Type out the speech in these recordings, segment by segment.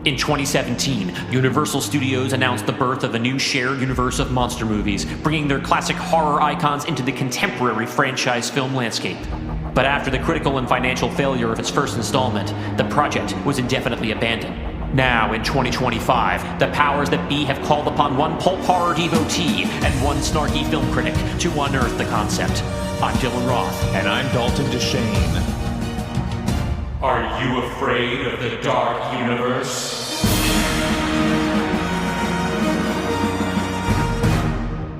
In 2017, Universal Studios announced the birth of a new shared universe of monster movies, bringing their classic horror icons into the contemporary franchise film landscape. But after the critical and financial failure of its first installment, the project was indefinitely abandoned. Now, in 2025, the powers that be have called upon one pulp horror devotee and one snarky film critic to unearth the concept. I'm Dylan Roth. And I'm Dalton Deschain. Are you afraid of the Dark Universe?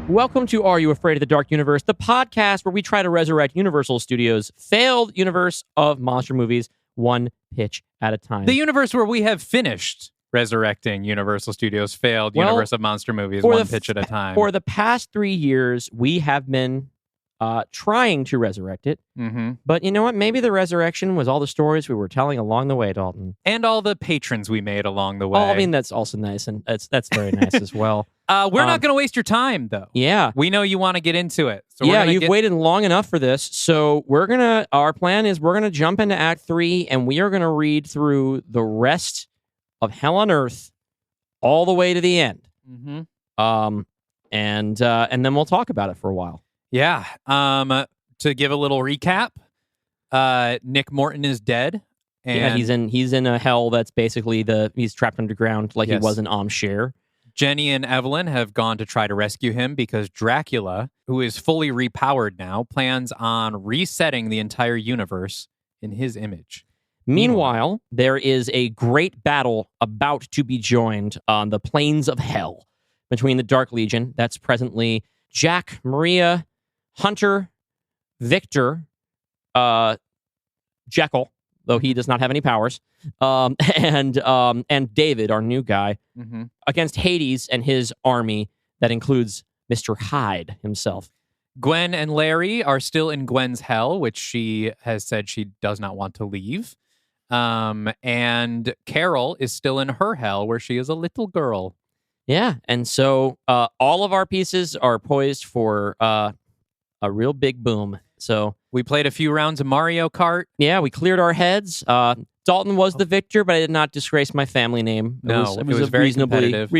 Welcome to Are You Afraid of the Dark Universe, the podcast where we try to resurrect Universal Studios' failed universe of monster movies one pitch at a time. The universe where we have finished resurrecting Universal Studios' failed universe of monster movies one pitch at a time. For the past 3 years, we have been trying to resurrect it. Mm-hmm. But you know what? Maybe the resurrection was all the stories we were telling along the way, Dalton. And all the patrons we made along the way. Oh, I mean, that's also nice, and that's very nice as well. We're not going to waste your time, though. Yeah. We know you want to get into it. So you've waited long enough for this. So our plan is we're going to jump into Act 3, and we are going to read through the rest of Hell on Earth all the way to the end. Mm-hmm. And then we'll talk about it for a while. Yeah. To give a little recap, Nick Morton is dead. And he's in a hell that's basically he's trapped underground like Yes. he was in Ames Share. Jenny and Evelyn have gone to try to rescue him because Dracula, who is fully repowered now, plans on resetting the entire universe in his image. Meanwhile, there is a great battle about to be joined on the plains of hell between the Dark Legion. That's presently Jack, Marya, Hunter, Victor, Jekyll, though he does not have any powers, and David, our new guy, Mm-hmm. against Hades and his army that includes Mr. Hyde himself. Gwen and Larry are still in Gwen's hell, which she has said she does not want to leave. And Carol is still in her hell, where she is a little girl. Yeah, and so all of our pieces are poised for a real big boom. So We played a few rounds of Mario Kart. yeah, we cleared our heads. Dalton was the victor, but I did not disgrace my family name. No, it was it was a very reasonably competitive.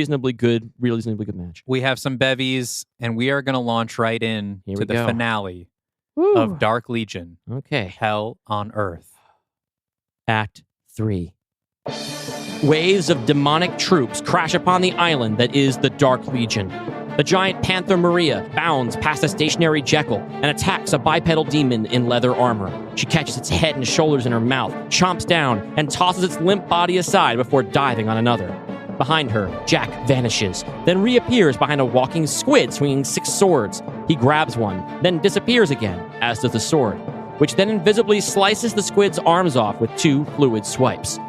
reasonably good match. We have some bevies, and we are going to launch right in Here to we the go. finale Woo. of Dark Legion, Okay, Hell on Earth. Act 3. Waves of demonic troops crash upon the island that is the Dark Legion. The giant panther Marya bounds past a stationary Jekyll and attacks a bipedal demon in leather armor. She catches its head and shoulders in her mouth, chomps down, and tosses its limp body aside before diving on another. Behind her, Jack vanishes, then reappears behind a walking squid swinging 6 swords. He grabs one, then disappears again, as does the sword, which then invisibly slices the squid's arms off with 2 fluid swipes.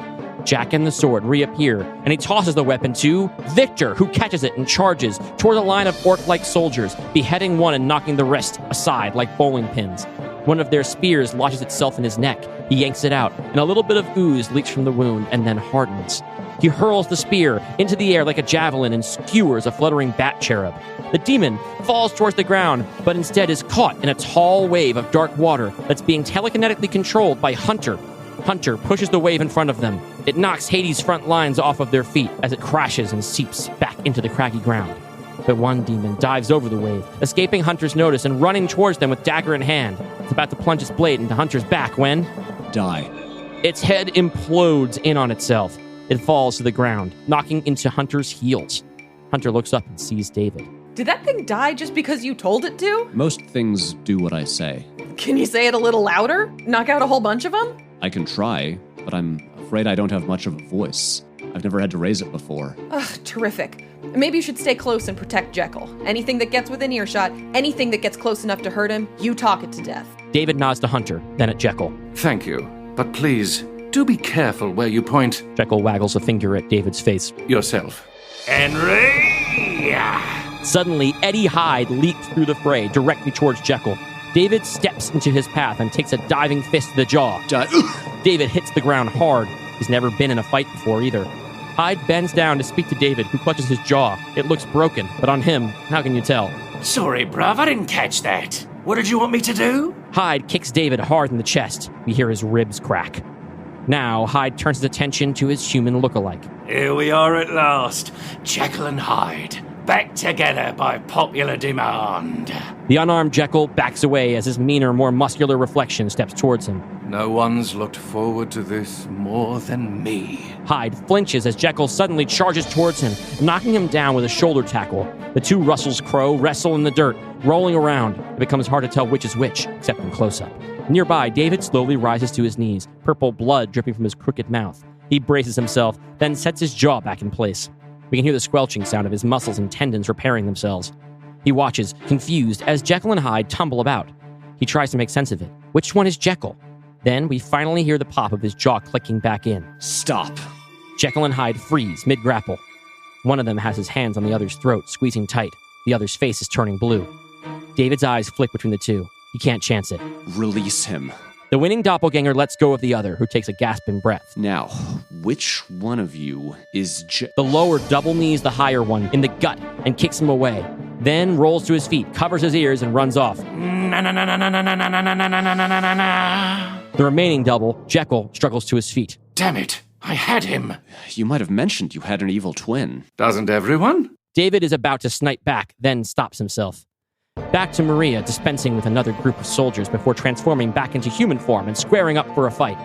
Jack and the sword reappear, and he tosses the weapon to Victor, who catches it and charges toward a line of orc-like soldiers, beheading one and knocking the rest aside like bowling pins. One of their spears lodges itself in his neck. He yanks it out, and a little bit of ooze leaks from the wound and then hardens. He hurls the spear into the air like a javelin and skewers a fluttering bat cherub. The demon falls towards the ground, but instead is caught in a tall wave of dark water that's being telekinetically controlled by Hunter. Hunter pushes the wave in front of them. It knocks Hades' front lines off of their feet as it crashes and seeps back into the craggy ground. But one demon dives over the wave, escaping Hunter's notice and running towards them with dagger in hand. It's about to plunge its blade into Hunter's back when... Die. its head implodes in on itself. It falls to the ground, knocking into Hunter's heels. Hunter looks up and sees David. Did that thing die just because you told it to? Most things do what I say. Can you say it a little louder? Knock out a whole bunch of them? I can try, but I'm afraid I don't have much of a voice. I've never had to raise it before. Ugh, terrific. Maybe you should stay close and protect Jekyll. Anything that gets within earshot, anything that gets close enough to hurt him, you talk it to death. David nods to Hunter, then at Jekyll. Thank you, but please, do be careful where you point Jekyll waggles a finger at David's face. yourself. Henry! Suddenly, Eddie Hyde leaps through the fray directly towards Jekyll. David steps into his path and takes a diving fist to the jaw. David hits the ground hard. He's never been in a fight before either. Hyde bends down to speak to David, who clutches his jaw. It looks broken, but on him, how can you tell? Sorry, bruv, I didn't catch that. What did you want me to do? Hyde kicks David hard in the chest. We hear his ribs crack. Now, Hyde turns his attention to his human look-alike. Here we are at last. Jekyll and Hyde. Back together by popular demand. The unarmed Jekyll backs away as his meaner, more muscular reflection steps towards him. No one's looked forward to this more than me. Hyde flinches as Jekyll suddenly charges towards him, knocking him down with a shoulder tackle. The two Russells Crowe wrestle in the dirt, rolling around. It becomes hard to tell which is which, except in close-up. Nearby, David slowly rises to his knees, purple blood dripping from his crooked mouth. He braces himself, then sets his jaw back in place. We can hear the squelching sound of his muscles and tendons repairing themselves. He watches, confused, as Jekyll and Hyde tumble about. He tries to make sense of it. Which one is Jekyll? Then we finally hear the pop of his jaw clicking back in. Stop. Jekyll and Hyde freeze mid-grapple. One of them has his hands on the other's throat, squeezing tight. The other's face is turning blue. David's eyes flick between the two. He can't chance it. Release him. The winning doppelganger lets go of the other, who takes a gasping breath. Now, which one of you is The lower double knees the higher one in the gut and kicks him away. Then rolls to his feet, covers his ears, and runs off. The remaining double, Jekyll, struggles to his feet. Damn it, I had him. You might have mentioned you had an evil twin. Doesn't everyone? David is about to snipe back, then stops himself. Back to Marya, dispensing with another group of soldiers before transforming back into human form and squaring up for a fight.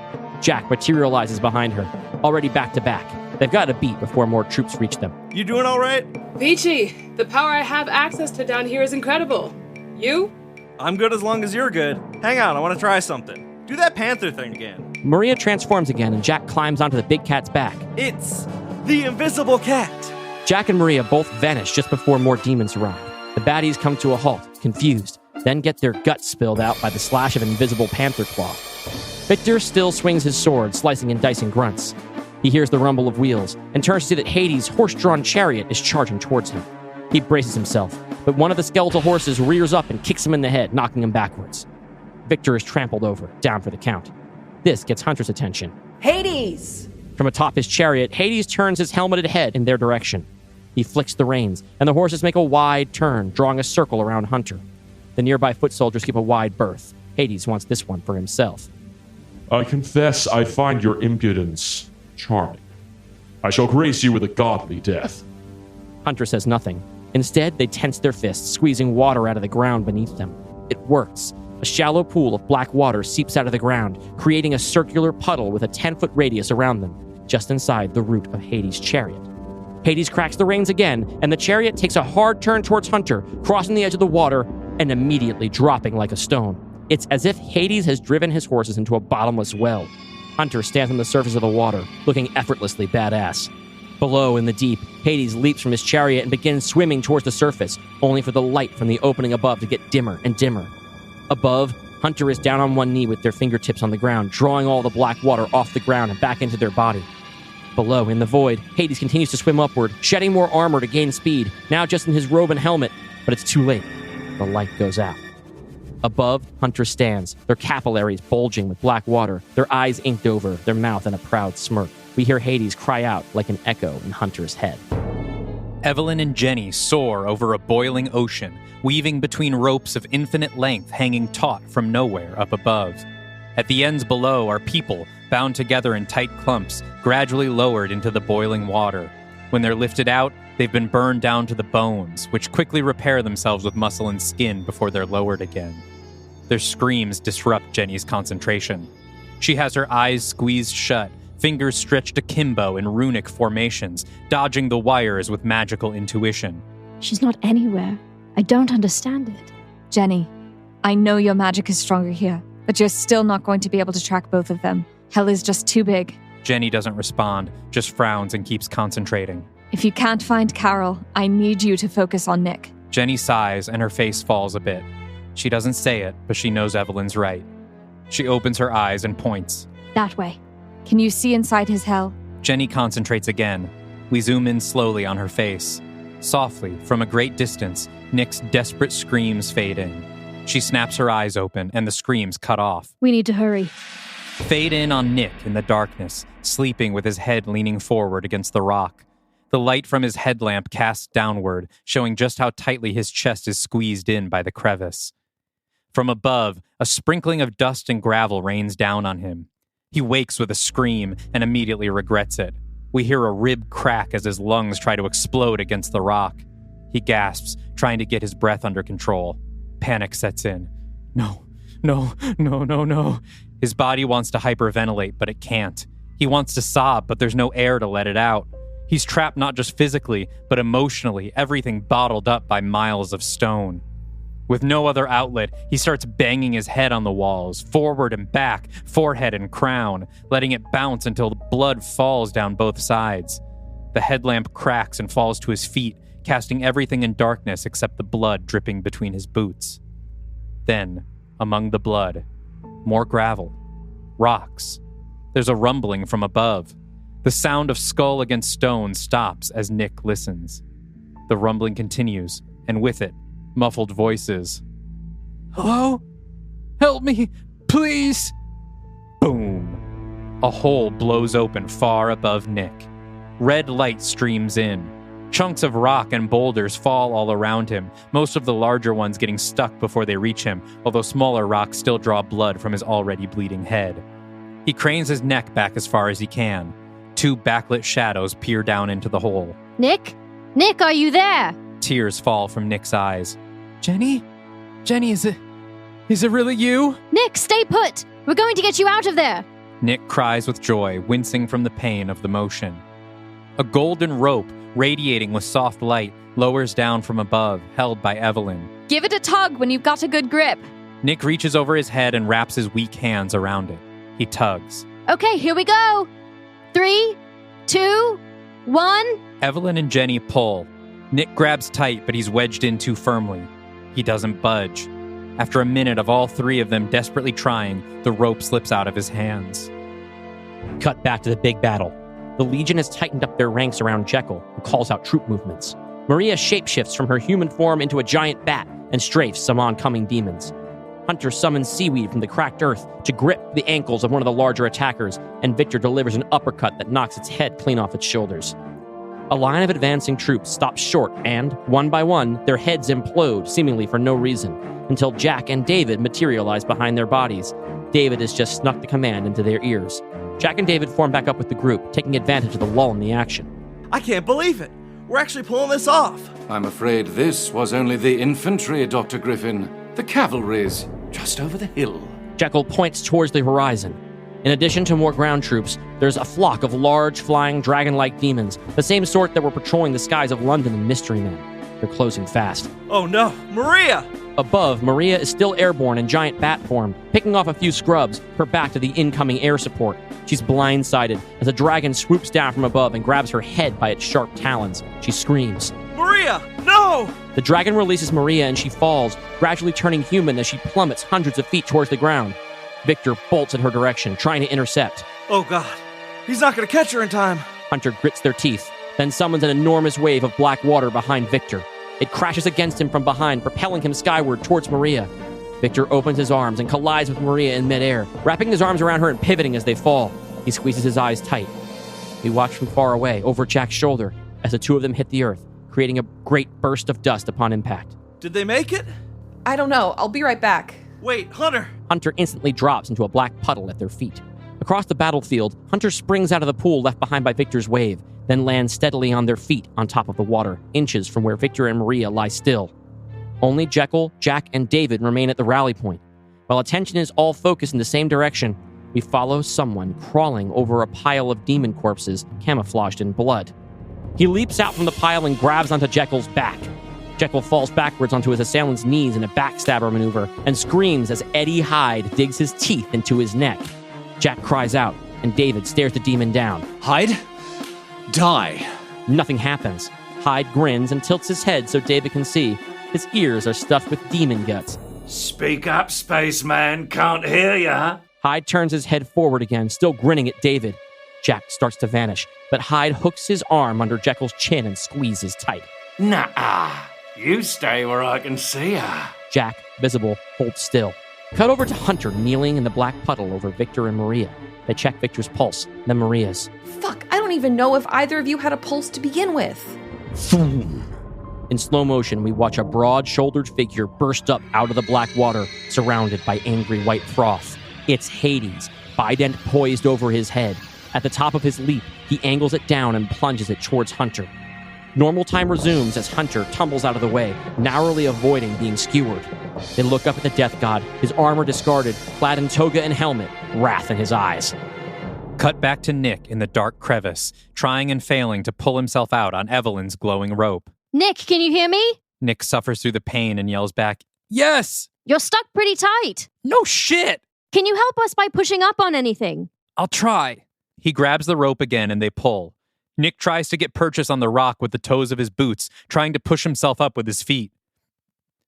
Jack materializes behind her, already back to back. They've got a beat before more troops reach them. You doing all right? Peachy, the power I have access to down here is incredible. You? I'm good as long as you're good. Hang on, I want to try something. Do that panther thing again. Marya transforms again, and Jack climbs onto the big cat's back. It's the invisible cat. Jack and Marya both vanish just before more demons arrive. The baddies come to a halt, confused, then get their guts spilled out by the slash of an invisible panther claw. Victor still swings his sword, slicing and dicing grunts. He hears the rumble of wheels and turns to see that Hades' horse-drawn chariot is charging towards him. He braces himself, but one of the skeletal horses rears up and kicks him in the head, knocking him backwards. Victor is trampled over, down for the count. This gets Hunter's attention. Hades! From atop his chariot, Hades turns his helmeted head in their direction. He flicks the reins, and the horses make a wide turn, drawing a circle around Hunter. The nearby foot soldiers keep a wide berth. Hades wants this one for himself. I confess I find your impudence charming. I shall grace you with a godly death. Hunter says nothing. Instead, they tense their fists, squeezing water out of the ground beneath them. It works. A shallow pool of black water seeps out of the ground, creating a circular puddle with a 10-foot radius around them, just inside the root of Hades' chariot. Hades cracks the reins again, and the chariot takes a hard turn towards Hunter, crossing the edge of the water and immediately dropping like a stone. It's as if Hades has driven his horses into a bottomless well. Hunter stands on the surface of the water, looking effortlessly badass. Below, in the deep, Hades leaps from his chariot and begins swimming towards the surface, only for the light from the opening above to get dimmer and dimmer. Above, Hunter is down on one knee with their fingertips on the ground, drawing all the black water off the ground and back into their body. Below, in the void, Hades continues to swim upward, shedding more armor to gain speed, now just in his robe and helmet, but it's too late. The light goes out. Above, Hunter stands, their capillaries bulging with black water, their eyes inked over, their mouth in a proud smirk. We hear Hades cry out like an echo in Hunter's head. Evelyn and Jenny soar over a boiling ocean, weaving between ropes of infinite length hanging taut from nowhere up above. At the ends below are people, bound together in tight clumps, gradually lowered into the boiling water. When they're lifted out, they've been burned down to the bones, which quickly repair themselves with muscle and skin before they're lowered again. Their screams disrupt Jenny's concentration. She has her eyes squeezed shut, fingers stretched akimbo in runic formations, dodging the wires with magical intuition. She's not anywhere. I don't understand it. Jenny, I know your magic is stronger here, but you're still not going to be able to track both of them. Hell is just too big. Jenny doesn't respond, just frowns and keeps concentrating. If you can't find Carol, I need you to focus on Nick. Jenny sighs and her face falls a bit. She doesn't say it, but she knows Evelyn's right. She opens her eyes and points. That way. Can you see inside his hell? Jenny concentrates again. We zoom in slowly on her face. Softly, from a great distance, Nick's desperate screams fade in. She snaps her eyes open, and the screams cut off. We need to hurry. Fade in on Nick in the darkness, sleeping with his head leaning forward against the rock. The light from his headlamp casts downward, showing just how tightly his chest is squeezed in by the crevice. From above, a sprinkling of dust and gravel rains down on him. He wakes with a scream and immediately regrets it. We hear a rib crack as his lungs try to explode against the rock. He gasps, trying to get his breath under control. Panic sets in. No. His body wants to hyperventilate, but it can't. He wants to sob, but there's no air to let it out. He's trapped not just physically, but emotionally, everything bottled up by miles of stone. With no other outlet, he starts banging his head on the walls, forward and back, forehead and crown, letting it bounce until the blood falls down both sides. The headlamp cracks and falls to his feet, casting everything in darkness except the blood dripping between his boots. Then, among the blood, more gravel, rocks. There's a rumbling from above. The sound of skull against stone stops as Nick listens. The rumbling continues, and with it, muffled voices. Hello? Help me, please! Boom! A hole blows open far above Nick. Red light streams in. Chunks of rock and boulders fall all around him, most of the larger ones getting stuck before they reach him, although smaller rocks still draw blood from his already bleeding head. He cranes his neck back as far as he can. 2 backlit shadows peer down into the hole. Nick? Nick, are you there? Tears fall from Nick's eyes. Jenny? Jenny, is it really you? Nick, stay put! We're going to get you out of there! Nick cries with joy, wincing from the pain of the motion. A golden rope, radiating with soft light, lowers down from above, held by Evelyn. Give it a tug when you've got a good grip. Nick reaches over his head and wraps his weak hands around it. He tugs. Okay, here we go! 3, 2, 1... Evelyn and Jenny pull. Nick grabs tight, but he's wedged in too firmly. He doesn't budge. After a minute of all 3 of them desperately trying, the rope slips out of his hands. Cut back to the big battle. The Legion has tightened up their ranks around Jekyll, who calls out troop movements. Marya shapeshifts from her human form into a giant bat and strafes some oncoming demons. Hunter summons seaweed from the cracked earth to grip the ankles of one of the larger attackers, and Victor delivers an uppercut that knocks its head clean off its shoulders. A line of advancing troops stops short and, one by one, their heads implode, seemingly for no reason, until Jack and David materialize behind their bodies. David has just snuck the command into their ears. Jack and David form back up with the group, taking advantage of the lull in the action. I can't believe it! We're actually pulling this off! I'm afraid this was only the infantry, Dr. Griffin. The cavalry's just over the hill. Jekyll points towards the horizon. In addition to more ground troops, there's a flock of large, flying, dragon-like demons, the same sort that were patrolling the skies of London in Mystery Men. They're closing fast. Oh no, Marya! Above, Marya is still airborne in giant bat form, picking off a few scrubs, her back to the incoming air support. She's blindsided as a dragon swoops down from above and grabs her head by its sharp talons. She screams. Marya, no! The dragon releases Marya and she falls, gradually turning human as she plummets hundreds of feet towards the ground. Victor bolts in her direction, trying to intercept. Oh god, he's not gonna catch her in time. Hunter grits their teeth, then summons an enormous wave of black water behind Victor. It crashes against him from behind, propelling him skyward towards Marya. Victor opens his arms and collides with Marya in midair, wrapping his arms around her and pivoting as they fall. He squeezes his eyes tight. We watch from far away, over Jack's shoulder, as the 2 of them hit the earth, creating a great burst of dust upon impact. Did they make it? I don't know. I'll be right back. Wait, Hunter! Hunter instantly drops into a black puddle at their feet. Across the battlefield, Hunter springs out of the pool left behind by Victor's wave, then lands steadily on their feet on top of the water, inches from where Victor and Marya lie still. Only Jekyll, Jack, and David remain at the rally point. While attention is all focused in the same direction, we follow someone crawling over a pile of demon corpses camouflaged in blood. He leaps out from the pile and grabs onto Jekyll's back. Jekyll falls backwards onto his assailant's knees in a backstabber maneuver and screams as Eddie Hyde digs his teeth into his neck. Jack cries out, and David stares the demon down. Hyde? Die. Nothing happens. Hyde grins and tilts his head so David can see. His ears are stuffed with demon guts. Speak up, spaceman. Can't hear ya. Hyde turns his head forward again, still grinning at David. Jack starts to vanish, but Hyde hooks his arm under Jekyll's chin and squeezes tight. Nah, you stay where I can see ya. Jack, visible, holds still. Cut over to Hunter kneeling in the black puddle over Victor and Marya. They check Victor's pulse, then Maria's. Fuck, I don't even know if either of you had a pulse to begin with. Boom. In slow motion, we watch a broad-shouldered figure burst up out of the black water, surrounded by angry white froth. It's Hades, bident poised over his head. At the top of his leap, he angles it down and plunges it towards Hunter. Normal time resumes as Hunter tumbles out of the way, narrowly avoiding being skewered. They look up at the death god, his armor discarded, clad in toga and helmet, wrath in his eyes. Cut back to Nick in the dark crevice, trying and failing to pull himself out on Evelyn's glowing rope. Nick, can you hear me? Nick suffers through the pain and yells back, "Yes!" You're stuck pretty tight. "No shit!" Can you help us by pushing up on anything? "I'll try." He grabs the rope again and they pull. Nick tries to get purchase on the rock with the toes of his boots, trying to push himself up with his feet.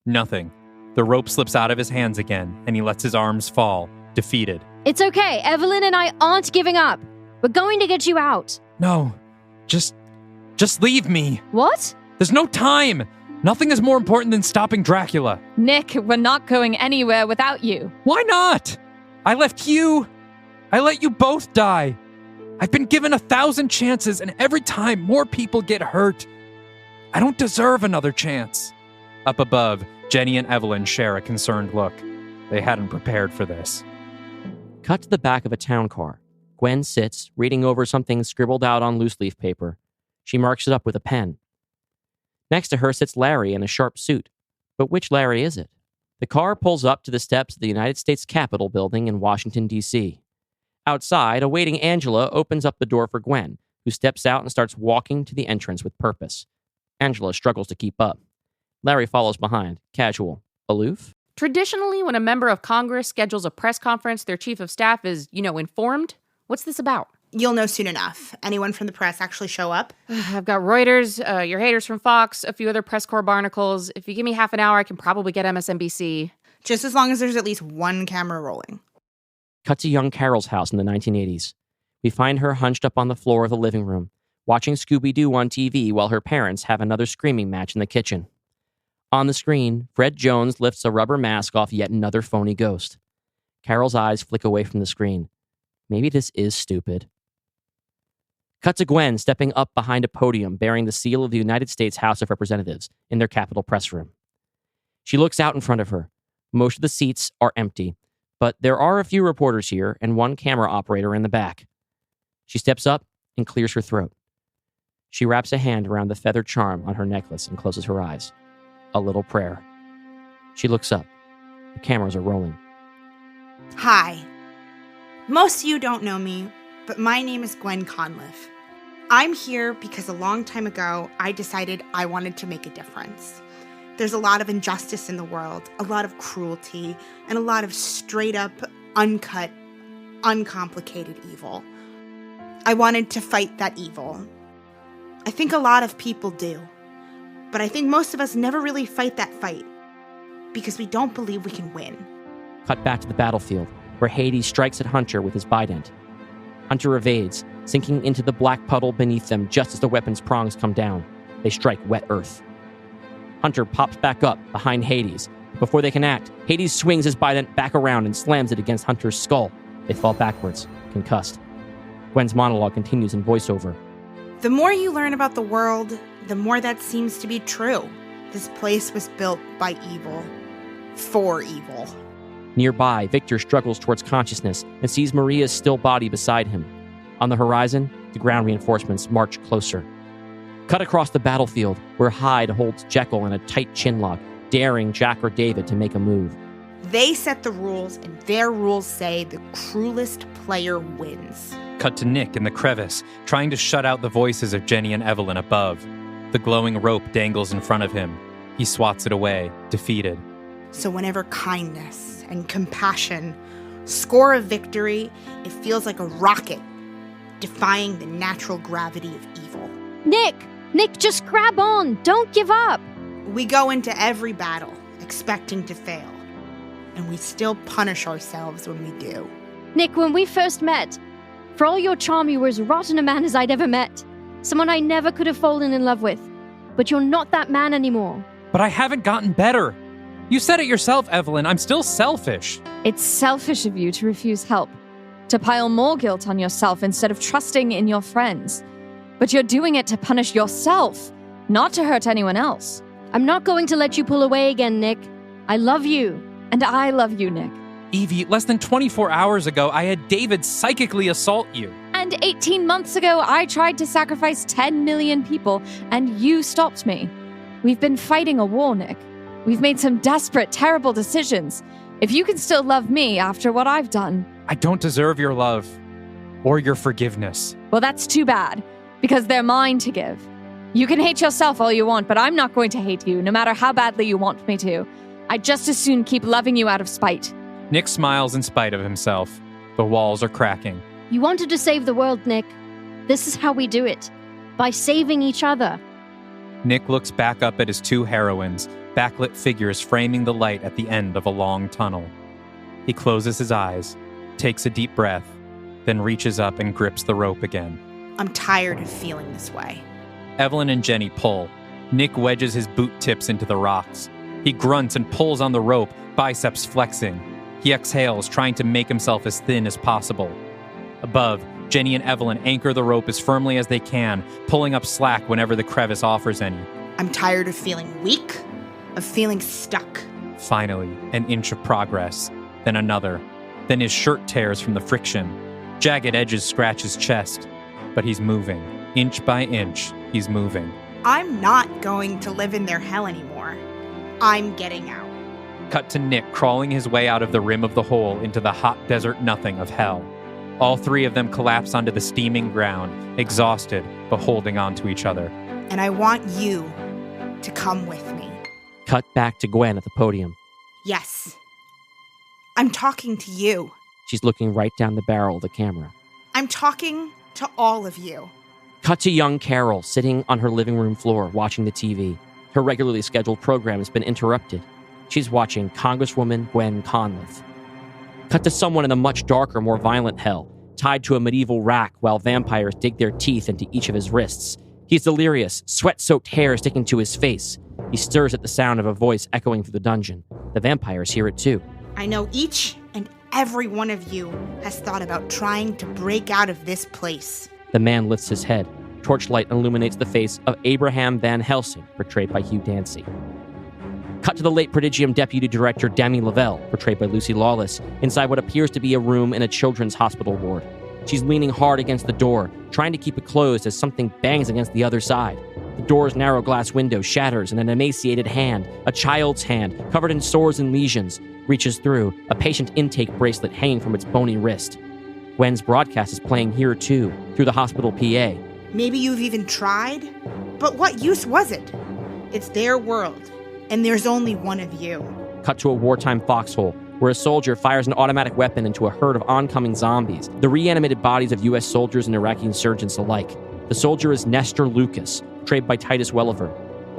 Nothing. The rope slips out of his hands again, and he lets his arms fall, defeated. It's okay. Evelyn and I aren't giving up. We're going to get you out. No. Just leave me. What? There's no time. Nothing is more important than stopping Dracula. Nick, we're not going anywhere without you. Why not? I left you. I let you both die. I've been given 1,000 chances, and every time more people get hurt. I don't deserve another chance. Up above, Jenny and Evelyn share a concerned look. They hadn't prepared for this. Cut to the back of a town car. Gwen sits, reading over something scribbled out on loose leaf paper. She marks it up with a pen. Next to her sits Larry in a sharp suit. But which Larry is it? The car pulls up to the steps of the United States Capitol building in Washington, D.C. Outside, a waiting Angela opens up the door for Gwen, who steps out and starts walking to the entrance with purpose. Angela struggles to keep up. Larry follows behind, casual, aloof. Traditionally, when a member of Congress schedules a press conference, their chief of staff is, informed. What's this about? You'll know soon enough. Anyone from the press actually show up? I've got Reuters, your haters from Fox, a few other press corps barnacles. If you give me half an hour, I can probably get MSNBC. Just as long as there's at least one camera rolling. Cut to young Carol's house in the 1980s. We find her hunched up on the floor of the living room, watching Scooby-Doo on TV while her parents have another screaming match in the kitchen. On the screen, Fred Jones lifts a rubber mask off yet another phony ghost. Carol's eyes flick away from the screen. Maybe this is stupid. Cut to Gwen stepping up behind a podium bearing the seal of the United States House of Representatives in their Capitol press room. She looks out in front of her. Most of the seats are empty, but there are a few reporters here and one camera operator in the back. She steps up and clears her throat. She wraps a hand around the feathered charm on her necklace and closes her eyes. A little prayer. She looks up. The cameras are rolling. Hi. Most of you don't know me, but my name is Gwen Conliffe. I'm here because a long time ago, I decided I wanted to make a difference. There's a lot of injustice in the world, a lot of cruelty, and a lot of straight up, uncut, uncomplicated evil. I wanted to fight that evil. I think a lot of people do. But I think most of us never really fight that fight because we don't believe we can win. Cut back to the battlefield, where Hades strikes at Hunter with his bident. Hunter evades, sinking into the black puddle beneath them just as the weapon's prongs come down. They strike wet earth. Hunter pops back up behind Hades. Before they can act, Hades swings his bident back around and slams it against Hunter's skull. They fall backwards, concussed. Gwen's monologue continues in voiceover. The more you learn about the world, the more that seems to be true. This place was built by evil. For evil. Nearby, Victor struggles towards consciousness and sees Marya's still body beside him. On the horizon, the ground reinforcements march closer. Cut across the battlefield, where Hyde holds Jekyll in a tight chinlock, daring Jack or David to make a move. They set the rules, and their rules say the cruelest player wins. Cut to Nick in the crevice, trying to shut out the voices of Jenny and Evelyn above. The glowing rope dangles in front of him. He swats it away, defeated. So whenever kindness and compassion score a victory, it feels like a rocket, defying the natural gravity of evil. Nick, just grab on. Don't give up. We go into every battle expecting to fail, and we still punish ourselves when we do. Nick, when we first met, for all your charm, you were as rotten a man as I'd ever met. Someone I never could have fallen in love with. But you're not that man anymore. But I haven't gotten better. You said it yourself, Evelyn. I'm still selfish. It's selfish of you to refuse help, to pile more guilt on yourself instead of trusting in your friends. But you're doing it to punish yourself, not to hurt anyone else. I'm not going to let you pull away again, Nick. I love you. And I love you, Nick. Evie, less than 24 hours ago, I had David psychically assault you. And 18 months ago, I tried to sacrifice 10 million people, and you stopped me. We've been fighting a war, Nick. We've made some desperate, terrible decisions. If you can still love me after what I've done... I don't deserve your love or your forgiveness. Well, that's too bad, because they're mine to give. You can hate yourself all you want, but I'm not going to hate you, no matter how badly you want me to. I'd just as soon keep loving you out of spite. Nick smiles in spite of himself. The walls are cracking. You wanted to save the world, Nick. This is how we do it. By saving each other. Nick looks back up at his two heroines, backlit figures framing the light at the end of a long tunnel. He closes his eyes, takes a deep breath, then reaches up and grips the rope again. I'm tired of feeling this way. Evelyn and Jenny pull. Nick wedges his boot tips into the rocks. He grunts and pulls on the rope, biceps flexing. He exhales, trying to make himself as thin as possible. Above, Jenny and Evelyn anchor the rope as firmly as they can, pulling up slack whenever the crevice offers any. I'm tired of feeling weak, of feeling stuck. Finally, an inch of progress, then another. Then his shirt tears from the friction. Jagged edges scratch his chest, but he's moving. Inch by inch, he's moving. I'm not going to live in their hell anymore. I'm getting out. Cut to Nick crawling his way out of the rim of the hole into the hot desert nothing of hell. All three of them collapse onto the steaming ground, exhausted, but holding on to each other. And I want you to come with me. Cut back to Gwen at the podium. Yes. I'm talking to you. She's looking right down the barrel of the camera. I'm talking to all of you. Cut to young Carol sitting on her living room floor watching the TV. Her regularly scheduled program has been interrupted. She's watching Congresswoman Gwen Conliffe. Cut to someone in a much darker, more violent hell, tied to a medieval rack while vampires dig their teeth into each of his wrists. He's delirious, sweat-soaked hair sticking to his face. He stirs at the sound of a voice echoing through the dungeon. The vampires hear it too. I know each and every one of you has thought about trying to break out of this place. The man lifts his head. Torchlight illuminates the face of Abraham Van Helsing, portrayed by Hugh Dancy. Cut to the late Prodigium Deputy Director Demi Lavelle, portrayed by Lucy Lawless, inside what appears to be a room in a children's hospital ward. She's leaning hard against the door, trying to keep it closed as something bangs against the other side. The door's narrow glass window shatters and an emaciated hand, a child's hand, covered in sores and lesions, reaches through, a patient intake bracelet hanging from its bony wrist. Gwen's broadcast is playing here too, through the hospital PA. Maybe you've even tried, but what use was it? It's their world, and there's only one of you. Cut to a wartime foxhole, where a soldier fires an automatic weapon into a herd of oncoming zombies, the reanimated bodies of U.S. soldiers and Iraqi insurgents alike. The soldier is Nestor Lucas, portrayed by Titus Welliver,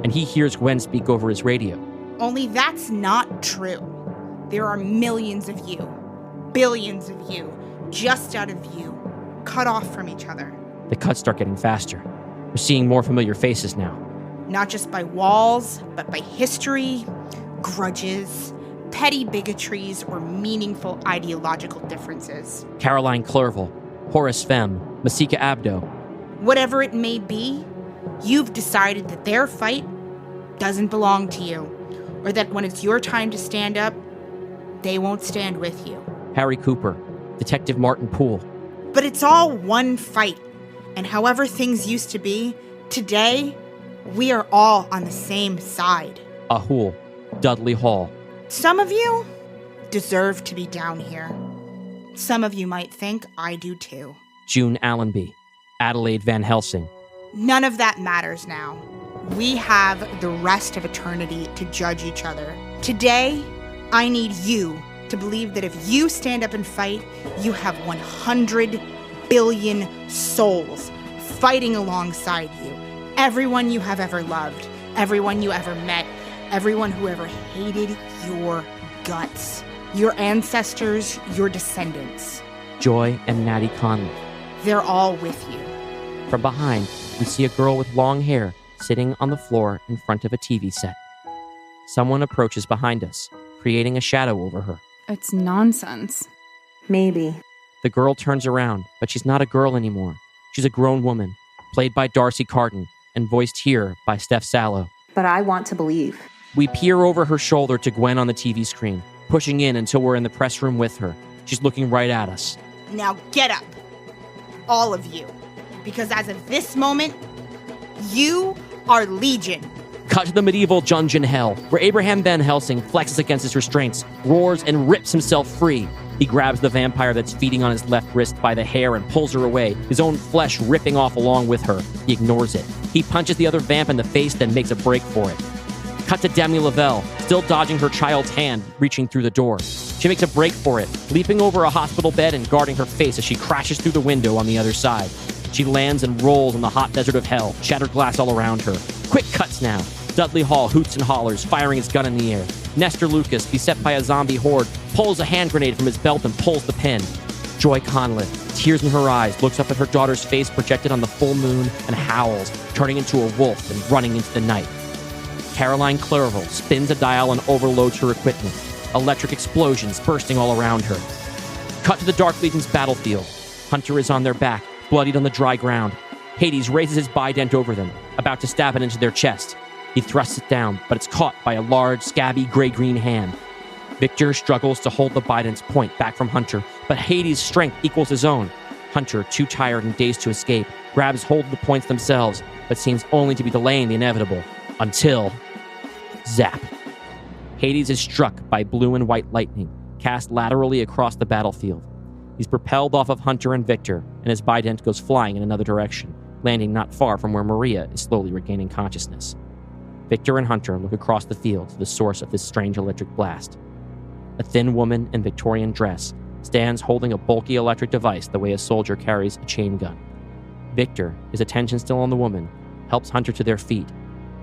and he hears Gwen speak over his radio. Only that's not true. There are millions of you, billions of you, just out of view, cut off from each other. The cuts start getting faster. We're seeing more familiar faces now. Not just by walls, but by history, grudges, petty bigotries, or meaningful ideological differences. Caroline Clerval, Horace Femme, Masika Abdo. Whatever it may be, you've decided that their fight doesn't belong to you, or that when it's your time to stand up, they won't stand with you. Harry Cooper, Detective Martin Poole. But it's all one fight, and however things used to be, today, we are all on the same side. Ahul, Dudley Hall. Some of you deserve to be down here. Some of you might think I do too. June Allenby, Adelaide Van Helsing. None of that matters now. We have the rest of eternity to judge each other. Today, I need you to believe that if you stand up and fight, you have 100 billion souls fighting alongside you. Everyone you have ever loved, everyone you ever met, everyone who ever hated your guts, your ancestors, your descendants. Joy and Natty Conley. They're all with you. From behind, we see a girl with long hair sitting on the floor in front of a TV set. Someone approaches behind us, creating a shadow over her. It's nonsense. Maybe. The girl turns around, but she's not a girl anymore. She's a grown woman, played by Darcy Carton and voiced here by Steph Sallow. But I want to believe. We peer over her shoulder to Gwen on the TV screen. pushing in until we're in the press room with her. She's looking right at us. Now get up. All of you. Because as of this moment, you are Legion. Cut to the medieval dungeon hell, where Abraham Van Helsing flexes against his restraints, roars, and rips himself free. He grabs the vampire that's feeding on his left wrist by the hair and pulls her away, his own flesh ripping off along with her. He ignores it. He punches the other vamp in the face, then makes a break for it. Cut to Demi Lavelle, still dodging her child's hand, reaching through the door. She makes a break for it, leaping over a hospital bed and guarding her face as she crashes through the window on the other side. She lands and rolls in the hot desert of hell, shattered glass all around her. Quick cuts now. Dudley Hall hoots and hollers, firing his gun in the air. Nestor Lucas, beset by a zombie horde, pulls a hand grenade from his belt and pulls the pin. Joy Conliffe, tears in her eyes, looks up at her daughter's face projected on the full moon and howls, turning into a wolf and running into the night. Caroline Clerval spins a dial and overloads her equipment. Electric explosions bursting all around her. Cut to the Dark Legion's battlefield. Hunter is on their back, bloodied on the dry ground. Hades raises his bident over them, about to stab it into their chest. He thrusts it down, but it's caught by a large, scabby, gray-green hand. Victor struggles to hold the bident's point back from Hunter, but Hades' strength equals his own. Hunter, too tired and dazed to escape, grabs hold of the points themselves, but seems only to be delaying the inevitable. Until... zap. Hades is struck by blue and white lightning, cast laterally across the battlefield. He's propelled off of Hunter and Victor, and his bident goes flying in another direction, landing not far from where Marya is slowly regaining consciousness. Victor and Hunter look across the field to the source of this strange electric blast. A thin woman in Victorian dress stands holding a bulky electric device the way a soldier carries a chain gun. Victor, his attention still on the woman, helps Hunter to their feet.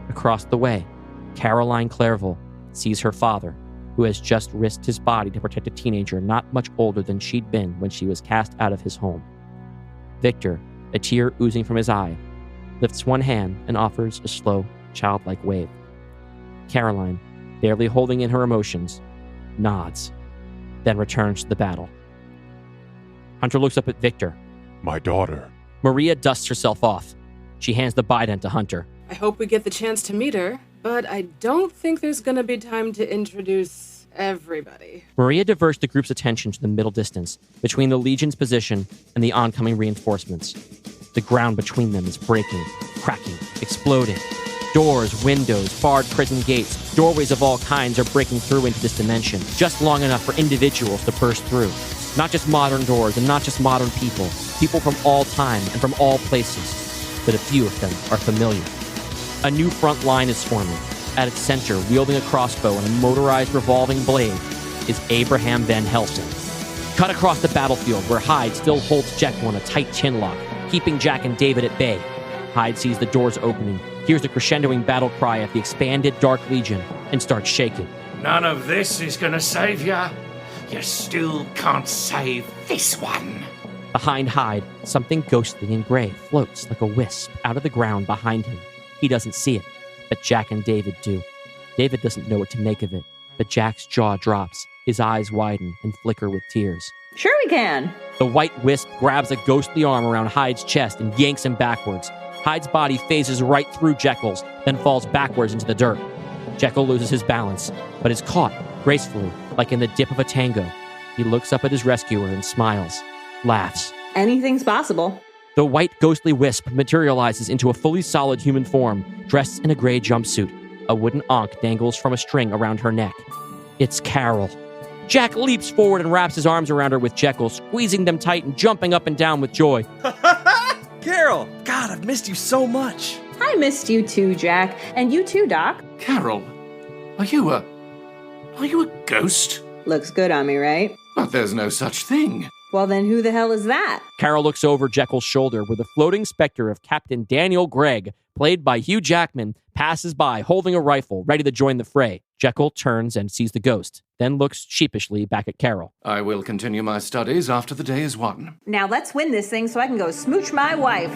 Across the way, Caroline Clerval sees her father, who has just risked his body to protect a teenager not much older than she'd been when she was cast out of his home. Victor, a tear oozing from his eye, lifts one hand and offers a slow, childlike wave. Caroline, barely holding in her emotions, nods, then returns to the battle. Hunter looks up at Victor. My daughter. Marya dusts herself off. She hands the bident to Hunter. I hope we get the chance to meet her, but I don't think there's gonna be time to introduce everybody. Marya diverts the group's attention to the middle distance, between the Legion's position and the oncoming reinforcements. The ground between them is breaking, cracking, exploding. Doors, windows, barred prison gates, doorways of all kinds are breaking through into this dimension, just long enough for individuals to burst through. Not just modern doors and not just modern people from all time and from all places, but a few of them are familiar. A new front line is forming. At its center, wielding a crossbow and a motorized revolving blade, is Abraham Van Helsing. Cut across the battlefield where Hyde still holds Jekyll in a tight chinlock, keeping Jack and David at bay. Hyde sees the doors opening, hears the crescendoing battle cry of the expanded Dark Legion, and starts shaking. None of this is gonna save ya. You still can't save this one. Behind Hyde, something ghostly and gray floats like a wisp out of the ground behind him. He doesn't see it, but Jack and David do. David doesn't know what to make of it, but Jack's jaw drops, his eyes widen and flicker with tears. Sure we can. The white wisp grabs a ghostly arm around Hyde's chest and yanks him backwards. Hyde's body phases right through Jekyll's, then falls backwards into the dirt. Jekyll loses his balance, but is caught, gracefully, like in the dip of a tango. He looks up at his rescuer and smiles, laughs. Anything's possible. The white ghostly wisp materializes into a fully solid human form, dressed in a gray jumpsuit. A wooden ankh dangles from a string around her neck. It's Carol. Jack leaps forward and wraps his arms around her with Jekyll, squeezing them tight and jumping up and down with joy. Carol! God, I've missed you so much. I missed you too, Jack. And you too, Doc. Carol, are you a ghost? Looks good on me, right? But there's no such thing. Well, then who the hell is that? Carol looks over Jekyll's shoulder where the floating specter of Captain Daniel Gregg, played by Hugh Jackman, passes by holding a rifle, ready to join the fray. Jekyll turns and sees the ghost, then looks sheepishly back at Carol. I will continue my studies after the day is won. Now let's win this thing so I can go smooch my wife.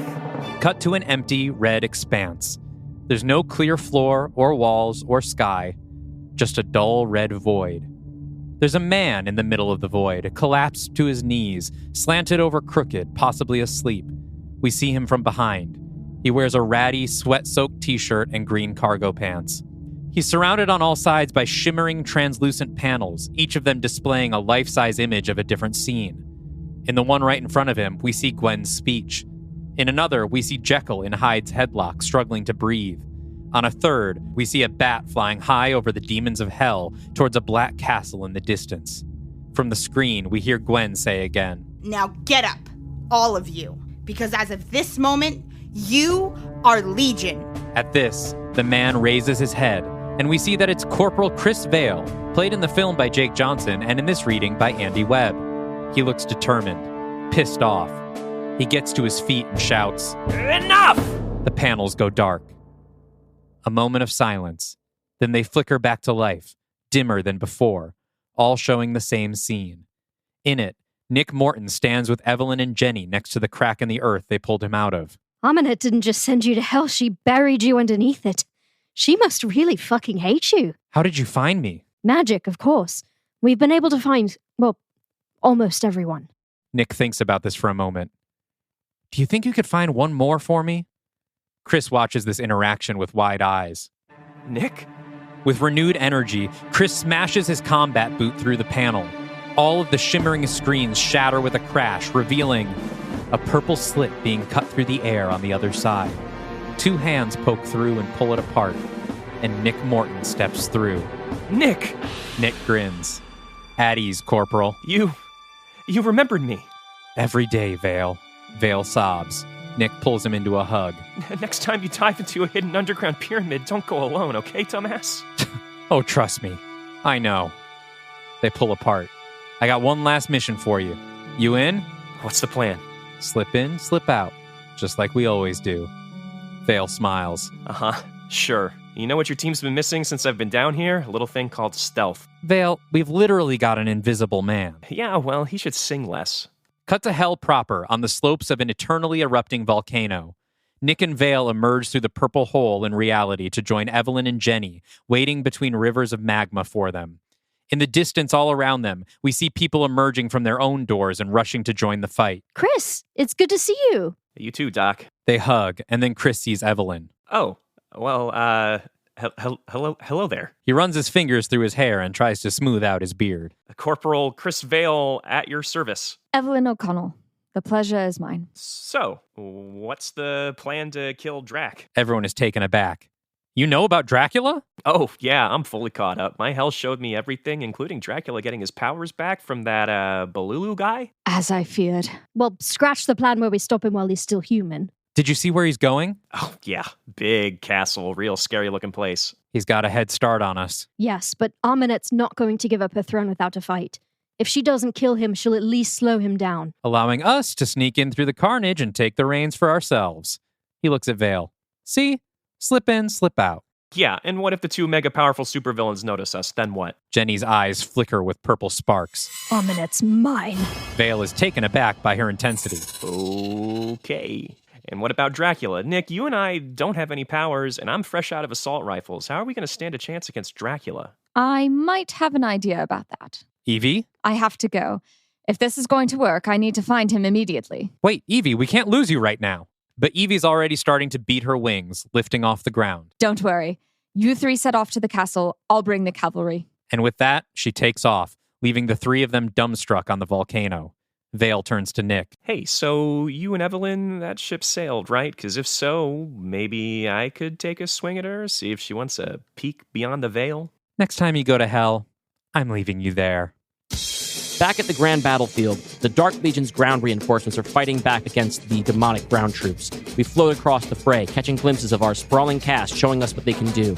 Cut to an empty, red expanse. There's no clear floor or walls or sky, just a dull red void. There's a man in the middle of the void, collapsed to his knees, slanted over crooked, possibly asleep. We see him from behind. He wears a ratty, sweat-soaked t-shirt and green cargo pants. He's surrounded on all sides by shimmering, translucent panels, each of them displaying a life-size image of a different scene. In the one right in front of him, we see Gwen's speech. In another, we see Jekyll in Hyde's headlock, struggling to breathe. On a third, we see a bat flying high over the demons of hell towards a black castle in the distance. From the screen, we hear Gwen say again, "Now get up, all of you, because as of this moment, you are Legion." At this, the man raises his head, and we see that it's Corporal Chris Vale, played in the film by Jake Johnson and in this reading by Andy Webb. He looks determined, pissed off. He gets to his feet and shouts, "Enough!" The panels go dark. A moment of silence. Then they flicker back to life, dimmer than before, all showing the same scene. In it, Nick Morton stands with Evelyn and Jenny next to the crack in the earth they pulled him out of. Aminet didn't just send you to hell, she buried you underneath it. She must really fucking hate you. How did you find me? Magic, of course. We've been able to find, well, almost everyone. Nick thinks about this for a moment. Do you think you could find one more for me? Chris watches this interaction with wide eyes. Nick? With renewed energy, Chris smashes his combat boot through the panel. All of the shimmering screens shatter with a crash, revealing a purple slit being cut through the air on the other side. Two hands poke through and pull it apart, and Nick Morton steps through. Nick! Nick grins. At ease, Corporal. You remembered me. Every day, Vale. Vale sobs. Nick pulls him into a hug. Next time you dive into a hidden underground pyramid, don't go alone, okay, dumbass? Oh, trust me. I know. They pull apart. I got one last mission for you. You in? What's the plan? Slip in, slip out. Just like we always do. Vale smiles. Uh-huh. Sure. You know what your team's been missing since I've been down here? A little thing called stealth. Vale, we've literally got an invisible man. Yeah, well, he should sing less. Cut to hell proper, on the slopes of an eternally erupting volcano. Nick and Vale emerge through the purple hole in reality to join Evelyn and Jenny, waiting between rivers of magma for them. In the distance all around them, we see people emerging from their own doors and rushing to join the fight. Chris, it's good to see you. You too, Doc. They hug, and then Chris sees Evelyn. Oh, well, hello there. He runs his fingers through his hair and tries to smooth out his beard. Corporal Chris Vale at your service. Evelyn O'Connell. The pleasure is mine. So, what's the plan to kill Drac? Everyone is taken aback. You know about Dracula? Oh, yeah, I'm fully caught up. My hell showed me everything, including Dracula getting his powers back from that, Balulu guy. As I feared. Well, scratch the plan where we stop him while he's still human. Did you see where he's going? Oh, yeah. Big castle, real scary looking place. He's got a head start on us. Yes, but Aminet's not going to give up her throne without a fight. If she doesn't kill him, she'll at least slow him down. Allowing us to sneak in through the carnage and take the reins for ourselves. He looks at Vale. See? Slip in, slip out. Yeah, and what if the two mega powerful supervillains notice us? Then what? Jenny's eyes flicker with purple sparks. Aminet's mine. Vale is taken aback by her intensity. Okay. And what about Dracula? Nick, you and I don't have any powers, and I'm fresh out of assault rifles. How are we going to stand a chance against Dracula? I might have an idea about that. Evie? I have to go. If this is going to work, I need to find him immediately. Wait, Evie, we can't lose you right now. But Evie's already starting to beat her wings, lifting off the ground. Don't worry. You three set off to the castle. I'll bring the cavalry. And with that, she takes off, leaving the three of them dumbstruck on the volcano. Vale turns to Nick. Hey, so you and Evelyn, that ship sailed, right? Because if so, maybe I could take a swing at her, see if she wants a peek beyond the veil? Next time you go to hell, I'm leaving you there. Back at the Grand Battlefield, the Dark Legion's ground reinforcements are fighting back against the demonic ground troops. We float across the fray, catching glimpses of our sprawling cast showing us what they can do.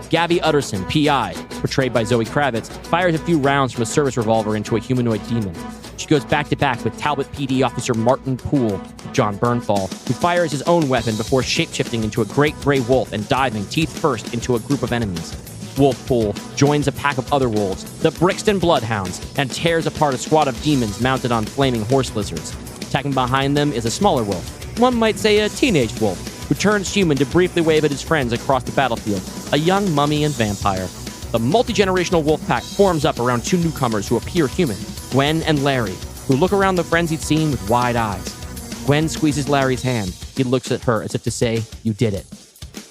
Gabby Utterson, P.I., portrayed by Zoe Kravitz, fires a few rounds from a service revolver into a humanoid demon. She goes back-to-back with Talbot PD Officer Martin Poole, John Bernthal, who fires his own weapon before shape-shifting into a great gray wolf and diving teeth first into a group of enemies. Wolfpool joins a pack of other wolves, the Brixton Bloodhounds, and tears apart a squad of demons mounted on flaming horse lizards. Attacking behind them is a smaller wolf, one might say a teenage wolf, who turns human to briefly wave at his friends across the battlefield, a young mummy and vampire. The multi-generational wolf pack forms up around two newcomers who appear human, Gwen and Larry, who look around the frenzied scene with wide eyes. Gwen squeezes Larry's hand. He looks at her as if to say, "You did it."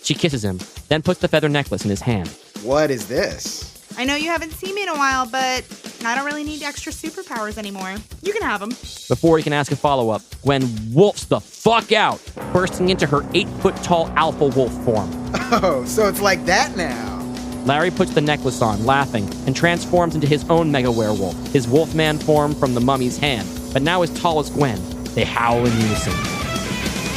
She kisses him, then puts the feather necklace in his hand. What is this? I know you haven't seen me in a while, but I don't really need extra superpowers anymore. You can have them. Before he can ask a follow-up, Gwen wolfs the fuck out, bursting into her 8-foot-tall alpha wolf form. Oh, so it's like that now. Larry puts the necklace on, laughing, and transforms into his own mega werewolf, his wolfman form from the mummy's hand, but now as tall as Gwen. They howl in unison.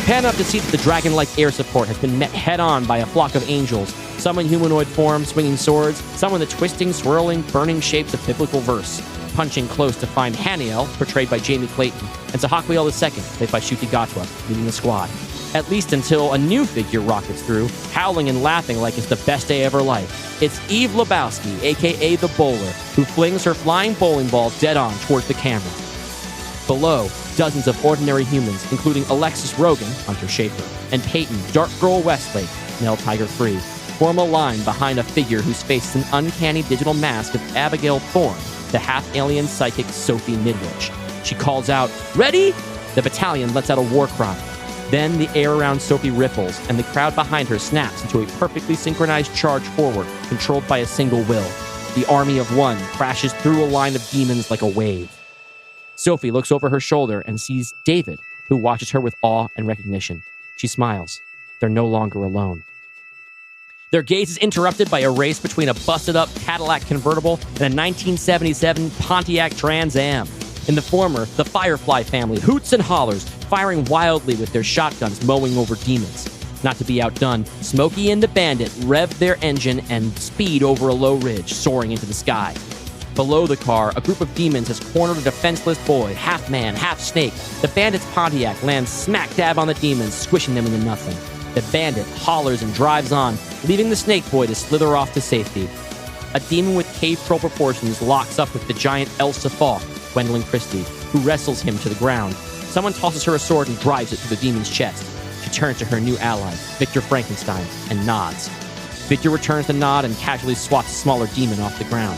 Pan up to see that the dragon-like air support has been met head-on by a flock of angels, some in humanoid form, swinging swords, some in the twisting, swirling, burning shapes of biblical verse, punching close to find Haniel, portrayed by Jamie Clayton, and Sahakwiel II, played by Shuti Gatwa, leading the squad. At least until a new figure rockets through, howling and laughing like it's the best day of her life. It's Eve Lebowski, aka the Bowler, who flings her flying bowling ball dead-on towards the camera. Below, dozens of ordinary humans, including Alexis Rogan, Hunter Schafer, and Peyton, Dark Girl Westlake, Nell Tiger Free, form a line behind a figure whose face is an uncanny digital mask of Abigail Thorne, the half-alien psychic Sophie Midwich. She calls out, "Ready?" The battalion lets out a war cry. Then the air around Sophie ripples, and the crowd behind her snaps into a perfectly synchronized charge forward, controlled by a single will. The army of one crashes through a line of demons like a wave. Sophie looks over her shoulder and sees David, who watches her with awe and recognition. She smiles. They're no longer alone. Their gaze is interrupted by a race between a busted-up Cadillac convertible and a 1977 Pontiac Trans Am. In the former, the Firefly family hoots and hollers, firing wildly with their shotguns mowing over demons. Not to be outdone, Smokey and the Bandit rev their engine and speed over a low ridge, soaring into the sky. Below the car, a group of demons has cornered a defenseless boy, half man, half snake. The Bandit's Pontiac lands smack dab on the demons, squishing them into nothing. The Bandit hollers and drives on, leaving the snake boy to slither off to safety. A demon with cave troll proportions locks up with the giant Elsa Falk, Gwendolyn Christie, who wrestles him to the ground. Someone tosses her a sword and drives it through the demon's chest. She turns to her new ally, Victor Frankenstein, and nods. Victor returns the nod and casually swats a smaller demon off the ground.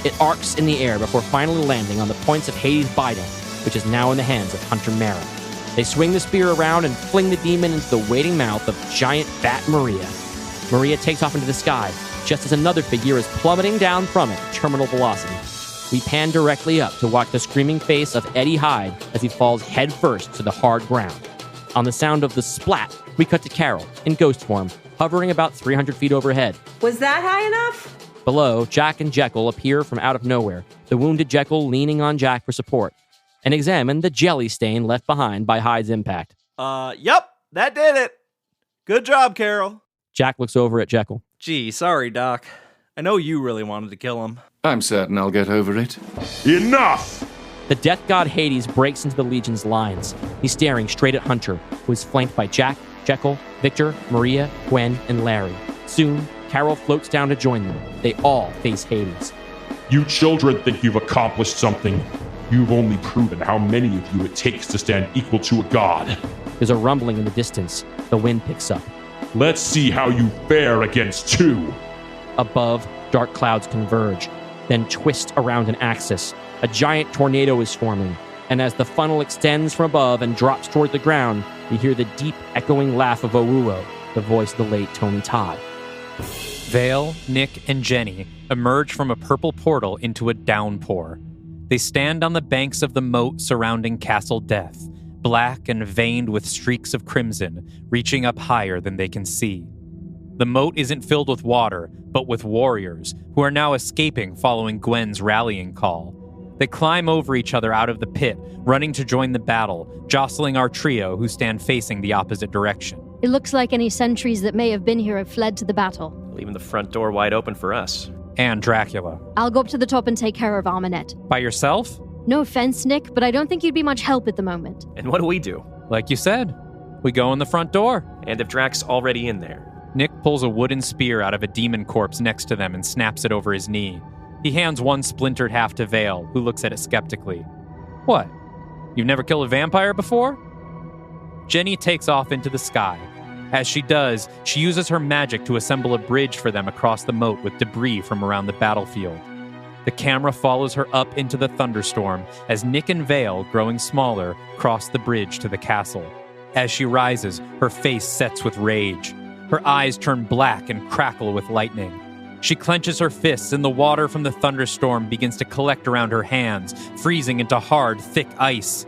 It arcs in the air before finally landing on the points of Hades' biding, which is now in the hands of Hunter Mara. They swing the spear around and fling the demon into the waiting mouth of giant bat Marya. Marya takes off into the sky, just as another figure is plummeting down from it at terminal velocity. We pan directly up to watch the screaming face of Eddie Hyde as he falls headfirst to the hard ground. On the sound of the splat, we cut to Carol, in ghost form, hovering about 300 feet overhead. Was that high enough? Below, Jack and Jekyll appear from out of nowhere, the wounded Jekyll leaning on Jack for support, and examine the jelly stain left behind by Hyde's impact. Yep, that did it. Good job, Carol. Jack looks over at Jekyll. Gee, sorry, Doc. I know you really wanted to kill him. I'm certain I'll get over it. Enough! The death god Hades breaks into the Legion's lines. He's staring straight at Hunter, who is flanked by Jack, Jekyll, Victor, Marya, Gwen, and Larry. Soon, Carol floats down to join them. They all face Hades. You children think you've accomplished something. You've only proven how many of you it takes to stand equal to a god. There's a rumbling in the distance. The wind picks up. Let's see how you fare against two. Above, dark clouds converge, then twist around an axis. A giant tornado is forming, and as the funnel extends from above and drops toward the ground, we hear the deep, echoing laugh of Owuo, the voice of the late Tony Todd. Vale, Nick, and Jenny emerge from a purple portal into a downpour. They stand on the banks of the moat surrounding Castle Death, black and veined with streaks of crimson, reaching up higher than they can see. The moat isn't filled with water, but with warriors, who are now escaping following Gwen's rallying call. They climb over each other out of the pit, running to join the battle, jostling our trio who stand facing the opposite direction. It looks like any sentries that may have been here have fled to the battle. Leaving the front door wide open for us. And Dracula. I'll go up to the top and take care of Armanet. By yourself? No offense, Nick, but I don't think you'd be much help at the moment. And what do we do? Like you said, we go in the front door. And if Drax's already in there? Nick pulls a wooden spear out of a demon corpse next to them and snaps it over his knee. He hands one splintered half to Vale, who looks at it skeptically. What? You've never killed a vampire before? Jenny takes off into the sky. As she does, she uses her magic to assemble a bridge for them across the moat with debris from around the battlefield. The camera follows her up into the thunderstorm as Nick and Vale, growing smaller, cross the bridge to the castle. As she rises, her face sets with rage. Her eyes turn black and crackle with lightning. She clenches her fists, and the water from the thunderstorm begins to collect around her hands, freezing into hard, thick ice.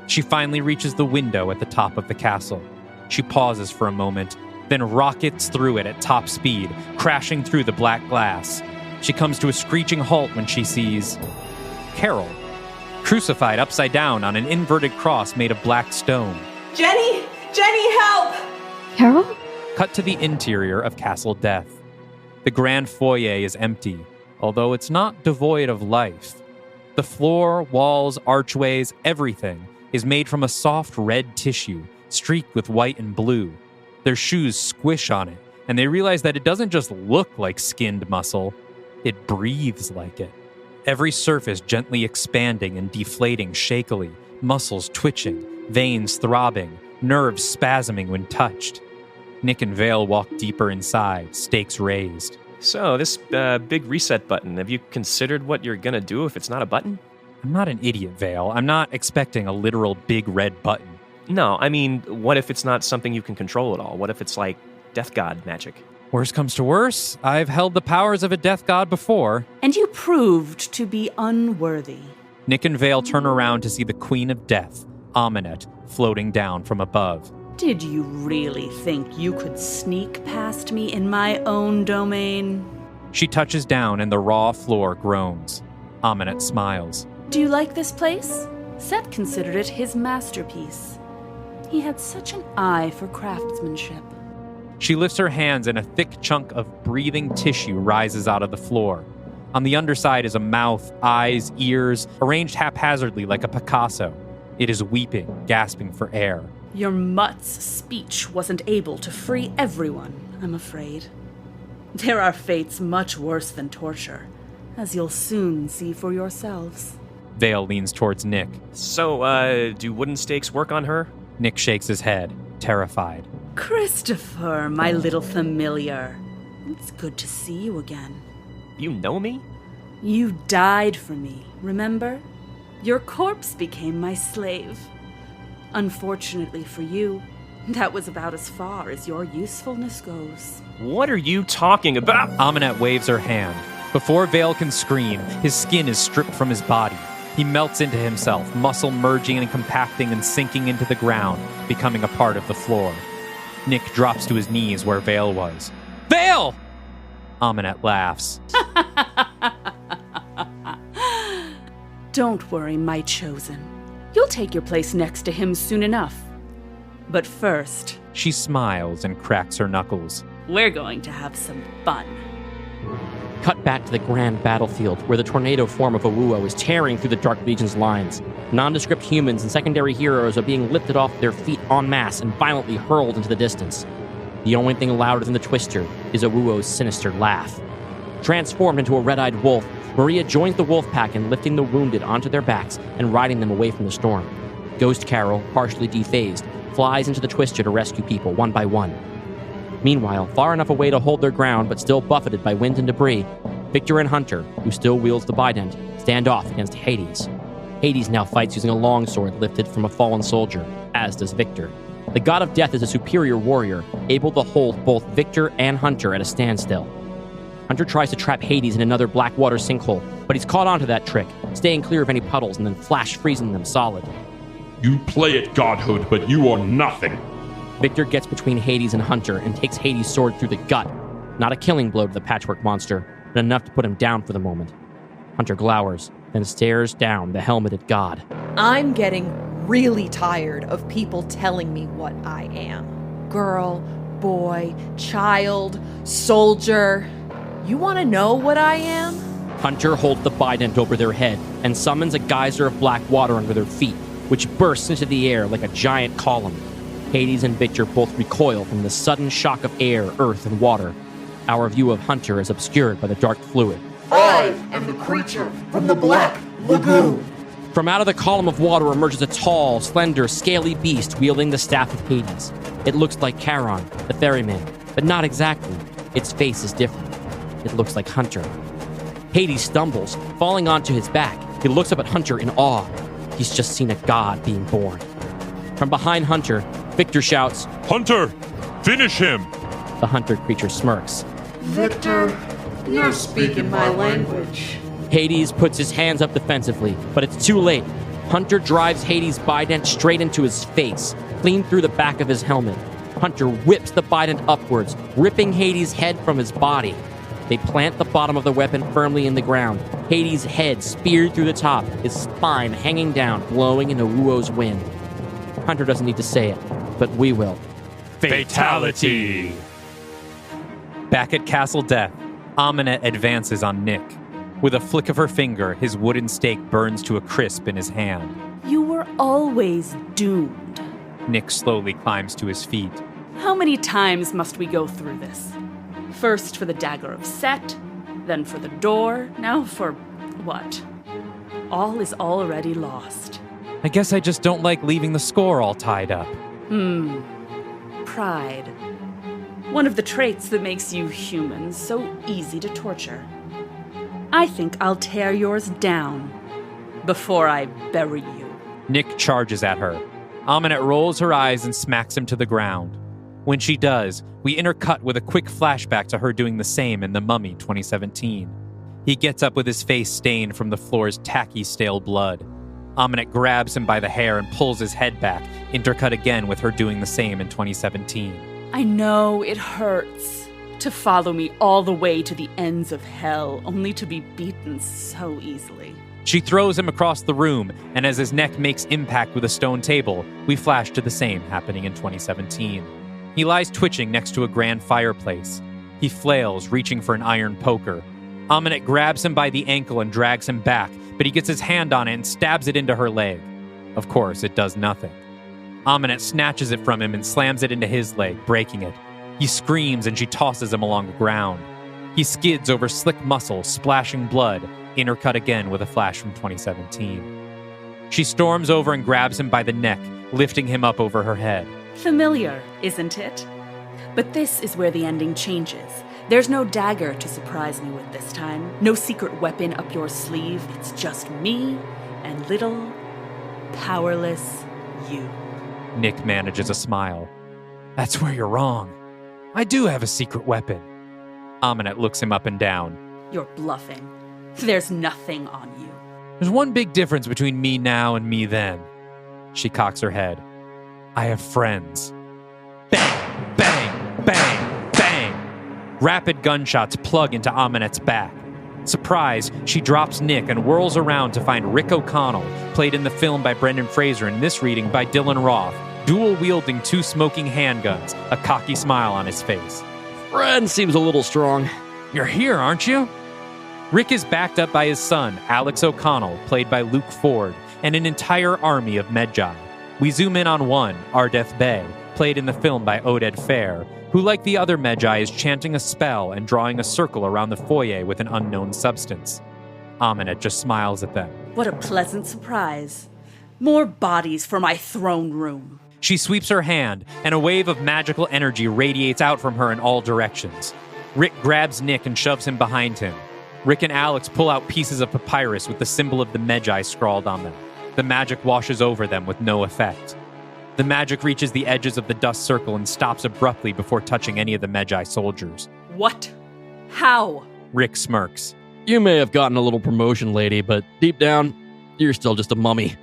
She finally reaches the window at the top of the castle. She pauses for a moment, then rockets through it at top speed, crashing through the black glass. She comes to a screeching halt when she sees Carol, crucified upside down on an inverted cross made of black stone. Jenny! Jenny, help! Carol? Cut to the interior of Castle Death. The grand foyer is empty, although it's not devoid of life. The floor, walls, archways, everything is made from a soft red tissue, streaked with white and blue. Their shoes squish on it, and they realize that it doesn't just look like skinned muscle, it breathes like it. Every surface gently expanding and deflating shakily, muscles twitching, veins throbbing, nerves spasming when touched. Nick and Vale walk deeper inside, stakes raised. So, this big reset button, have you considered what you're gonna do if it's not a button? I'm not an idiot, Vale. I'm not expecting a literal big red button. No, I mean, what if it's not something you can control at all? What if it's like death god magic? Worst comes to worse, I've held the powers of a death god before. And you proved to be unworthy. Nick and Vale turn around to see the Queen of Death, Amenet, floating down from above. Did you really think you could sneak past me in my own domain? She touches down and the raw floor groans. Amenet smiles. Do you like this place? Seth considered it his masterpiece. He had such an eye for craftsmanship. She lifts her hands and a thick chunk of breathing tissue rises out of the floor. On the underside is a mouth, eyes, ears, arranged haphazardly like a Picasso. It is weeping, gasping for air. Your mutt's speech wasn't able to free everyone, I'm afraid. There are fates much worse than torture, as you'll soon see for yourselves. Vale leans towards Nick. So, do wooden stakes work on her? Nick shakes his head, terrified. Christopher, my little familiar. It's good to see you again. You know me? You died for me, remember? Your corpse became my slave. Unfortunately for you, that was about as far as your usefulness goes. What are you talking about? Amenet waves her hand. Before Vale can scream, his skin is stripped from his body. He melts into himself, muscle merging and compacting and sinking into the ground, becoming a part of the floor. Nick drops to his knees where Vale was. Vale! Amenet laughs. Don't worry, my chosen. You'll take your place next to him soon enough. But first... She smiles and cracks her knuckles. We're going to have some fun. Cut back to the grand battlefield, where the tornado form of Awuo is tearing through the Dark Legion's lines. Nondescript humans and secondary heroes are being lifted off their feet en masse and violently hurled into the distance. The only thing louder than the twister is Awuo's sinister laugh. Transformed into a red-eyed wolf, Marya joins the wolf pack in lifting the wounded onto their backs and riding them away from the storm. Ghost Carol, partially dephased, flies into the twister to rescue people one by one. Meanwhile, far enough away to hold their ground but still buffeted by wind and debris, Victor and Hunter, who still wields the bident, stand off against Hades. Hades now fights using a longsword lifted from a fallen soldier, as does Victor. The god of death is a superior warrior, able to hold both Victor and Hunter at a standstill. Hunter tries to trap Hades in another black water sinkhole, but he's caught onto that trick, staying clear of any puddles and then flash freezing them solid. You play at godhood, but you are nothing. Victor gets between Hades and Hunter and takes Hades' sword through the gut. Not a killing blow to the patchwork monster, but enough to put him down for the moment. Hunter glowers, then stares down the helmeted god. I'm getting really tired of people telling me what I am. Girl, boy, child, soldier. You want to know what I am? Hunter holds the bident over their head and summons a geyser of black water under their feet, which bursts into the air like a giant column. Hades and Victor both recoil from the sudden shock of air, earth, and water. Our view of Hunter is obscured by the dark fluid. I am the creature from the Black Lagoon. From out of the column of water emerges a tall, slender, scaly beast wielding the staff of Hades. It looks like Charon, the ferryman, but not exactly. Its face is different. It looks like Hunter. Hades stumbles, falling onto his back. He looks up at Hunter in awe. He's just seen a god being born. From behind Hunter, Victor shouts, Hunter, finish him! The hunter creature smirks. Victor, You're speaking my language. Hades puts his hands up defensively, but it's too late. Hunter drives Hades' bident straight into his face, clean through the back of his helmet. Hunter whips the bident upwards, ripping Hades' head from his body. They plant the bottom of the weapon firmly in the ground. Hades' head speared through the top, his spine hanging down, blowing into Wuo's wind. Hunter doesn't need to say it, but we will. Fatality! Back at Castle Death, Aminet advances on Nick. With a flick of her finger, his wooden stake burns to a crisp in his hand. You were always doomed. Nick slowly climbs to his feet. How many times must we go through this? First for the dagger of Set, then for the door, now for what? All is already lost. I guess I just don't like leaving the score all tied up. Pride. One of the traits that makes you humans so easy to torture. I think I'll tear yours down before I bury you. Nick charges at her. Aminet rolls her eyes and smacks him to the ground. When she does, we intercut with a quick flashback to her doing the same in The Mummy 2017. He gets up with his face stained from the floor's tacky, stale blood. Aminet grabs him by the hair and pulls his head back, intercut again with her doing the same in 2017. I know it hurts to follow me all the way to the ends of hell, only to be beaten so easily. She throws him across the room, and as his neck makes impact with a stone table, we flash to the same happening in 2017. He lies twitching next to a grand fireplace. He flails, reaching for an iron poker. Aminet grabs him by the ankle and drags him back, but he gets his hand on it and stabs it into her leg. Of course, it does nothing. Aminet snatches it from him and slams it into his leg, breaking it. He screams and she tosses him along the ground. He skids over slick muscle, splashing blood, intercut again with a flash from 2017. She storms over and grabs him by the neck, lifting him up over her head. Familiar, isn't it? But this is where the ending changes. There's no dagger to surprise me with this time. No secret weapon up your sleeve. It's just me and little, powerless you. Nick manages a smile. That's where you're wrong. I do have a secret weapon. Aminet looks him up and down. You're bluffing. There's nothing on you. There's one big difference between me now and me then. She cocks her head. I have friends. Bang, bang, bang, bang. Rapid gunshots plug into Aminet's back. Surprised, she drops Nick and whirls around to find Rick O'Connell, played in the film by Brendan Fraser and this reading by Dylan Roth, dual-wielding two smoking handguns, a cocky smile on his face. Friend seems a little strong. You're here, aren't you? Rick is backed up by his son, Alex O'Connell, played by Luke Ford, and an entire army of Medjai. We zoom in on one, Ardeth Bey, played in the film by Oded Fair, who, like the other Medjai, is chanting a spell and drawing a circle around the foyer with an unknown substance. Aminet just smiles at them. What a pleasant surprise. More bodies for my throne room. She sweeps her hand, and a wave of magical energy radiates out from her in all directions. Rick grabs Nick and shoves him behind him. Rick and Alex pull out pieces of papyrus with the symbol of the Medjai scrawled on them. The magic washes over them with no effect. The magic reaches the edges of the dust circle and stops abruptly before touching any of the Medjai soldiers. What? How? Rick smirks. You may have gotten a little promotion, lady, but deep down, you're still just a mummy.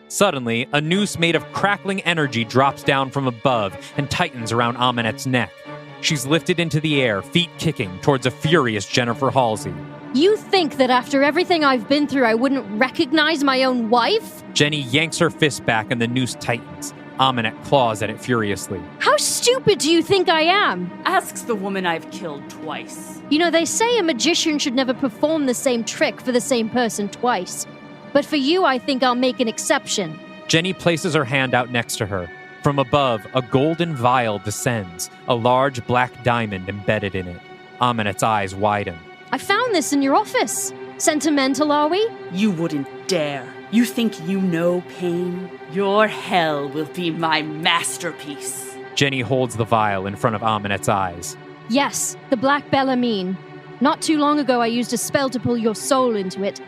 Suddenly, a noose made of crackling energy drops down from above and tightens around Aminet's neck. She's lifted into the air, feet kicking, towards a furious Jennifer Halsey. You think that after everything I've been through, I wouldn't recognize my own wife? Jenny yanks her fist back and the noose tightens. Aminet claws at it furiously. How stupid do you think I am? Asks the woman I've killed twice. You know, they say a magician should never perform the same trick for the same person twice. But for you, I think I'll make an exception. Jenny places her hand out next to her. From above, a golden vial descends, a large black diamond embedded in it. Aminet's eyes widen. I found this in your office. Sentimental, are we? You wouldn't dare. You think you know pain? Your hell will be my masterpiece. Jenny holds the vial in front of Aminet's eyes. Yes, the Black Bellarmine. Not too long ago, I used a spell to pull your soul into it.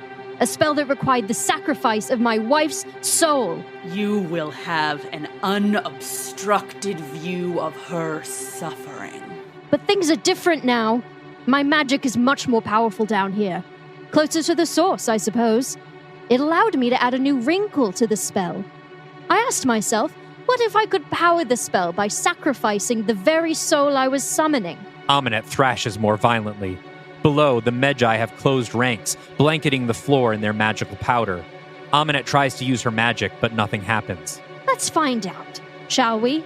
A spell that required the sacrifice of my wife's soul. You will have an unobstructed view of her suffering. But things are different now. My magic is much more powerful down here. Closer to the source, I suppose. It allowed me to add a new wrinkle to the spell. I asked myself, what if I could power the spell by sacrificing the very soul I was summoning? Amenet thrashes more violently. Below, the Magi have closed ranks, blanketing the floor in their magical powder. Amenet tries to use her magic, but nothing happens. Let's find out, shall we?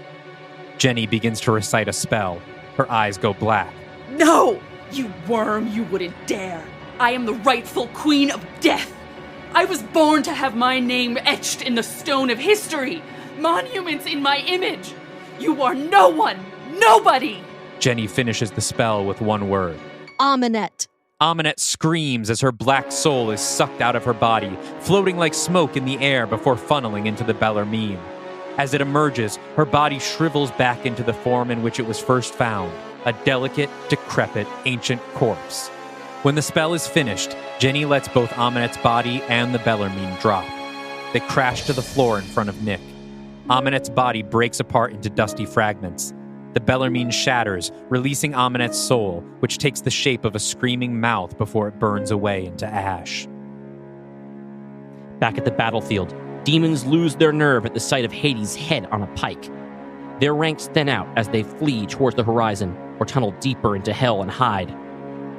Jenny begins to recite a spell. Her eyes go black. No! You worm, you wouldn't dare. I am the rightful queen of death. I was born to have my name etched in the stone of history. Monuments in my image. You are no one, nobody. Jenny finishes the spell with one word. Amenet. Amenet screams as her black soul is sucked out of her body, floating like smoke in the air before funneling into the Bellarmine. As it emerges, her body shrivels back into the form in which it was first found, a delicate, decrepit, ancient corpse. When the spell is finished, Jenny lets both Amenet's body and the Bellarmine drop. They crash to the floor in front of Nick. Amenet's body breaks apart into dusty fragments. The Bellarmine shatters, releasing Amenet's soul, which takes the shape of a screaming mouth before it burns away into ash. Back at the battlefield, demons lose their nerve at the sight of Hades' head on a pike. Their ranks thin out as they flee towards the horizon or tunnel deeper into hell and hide.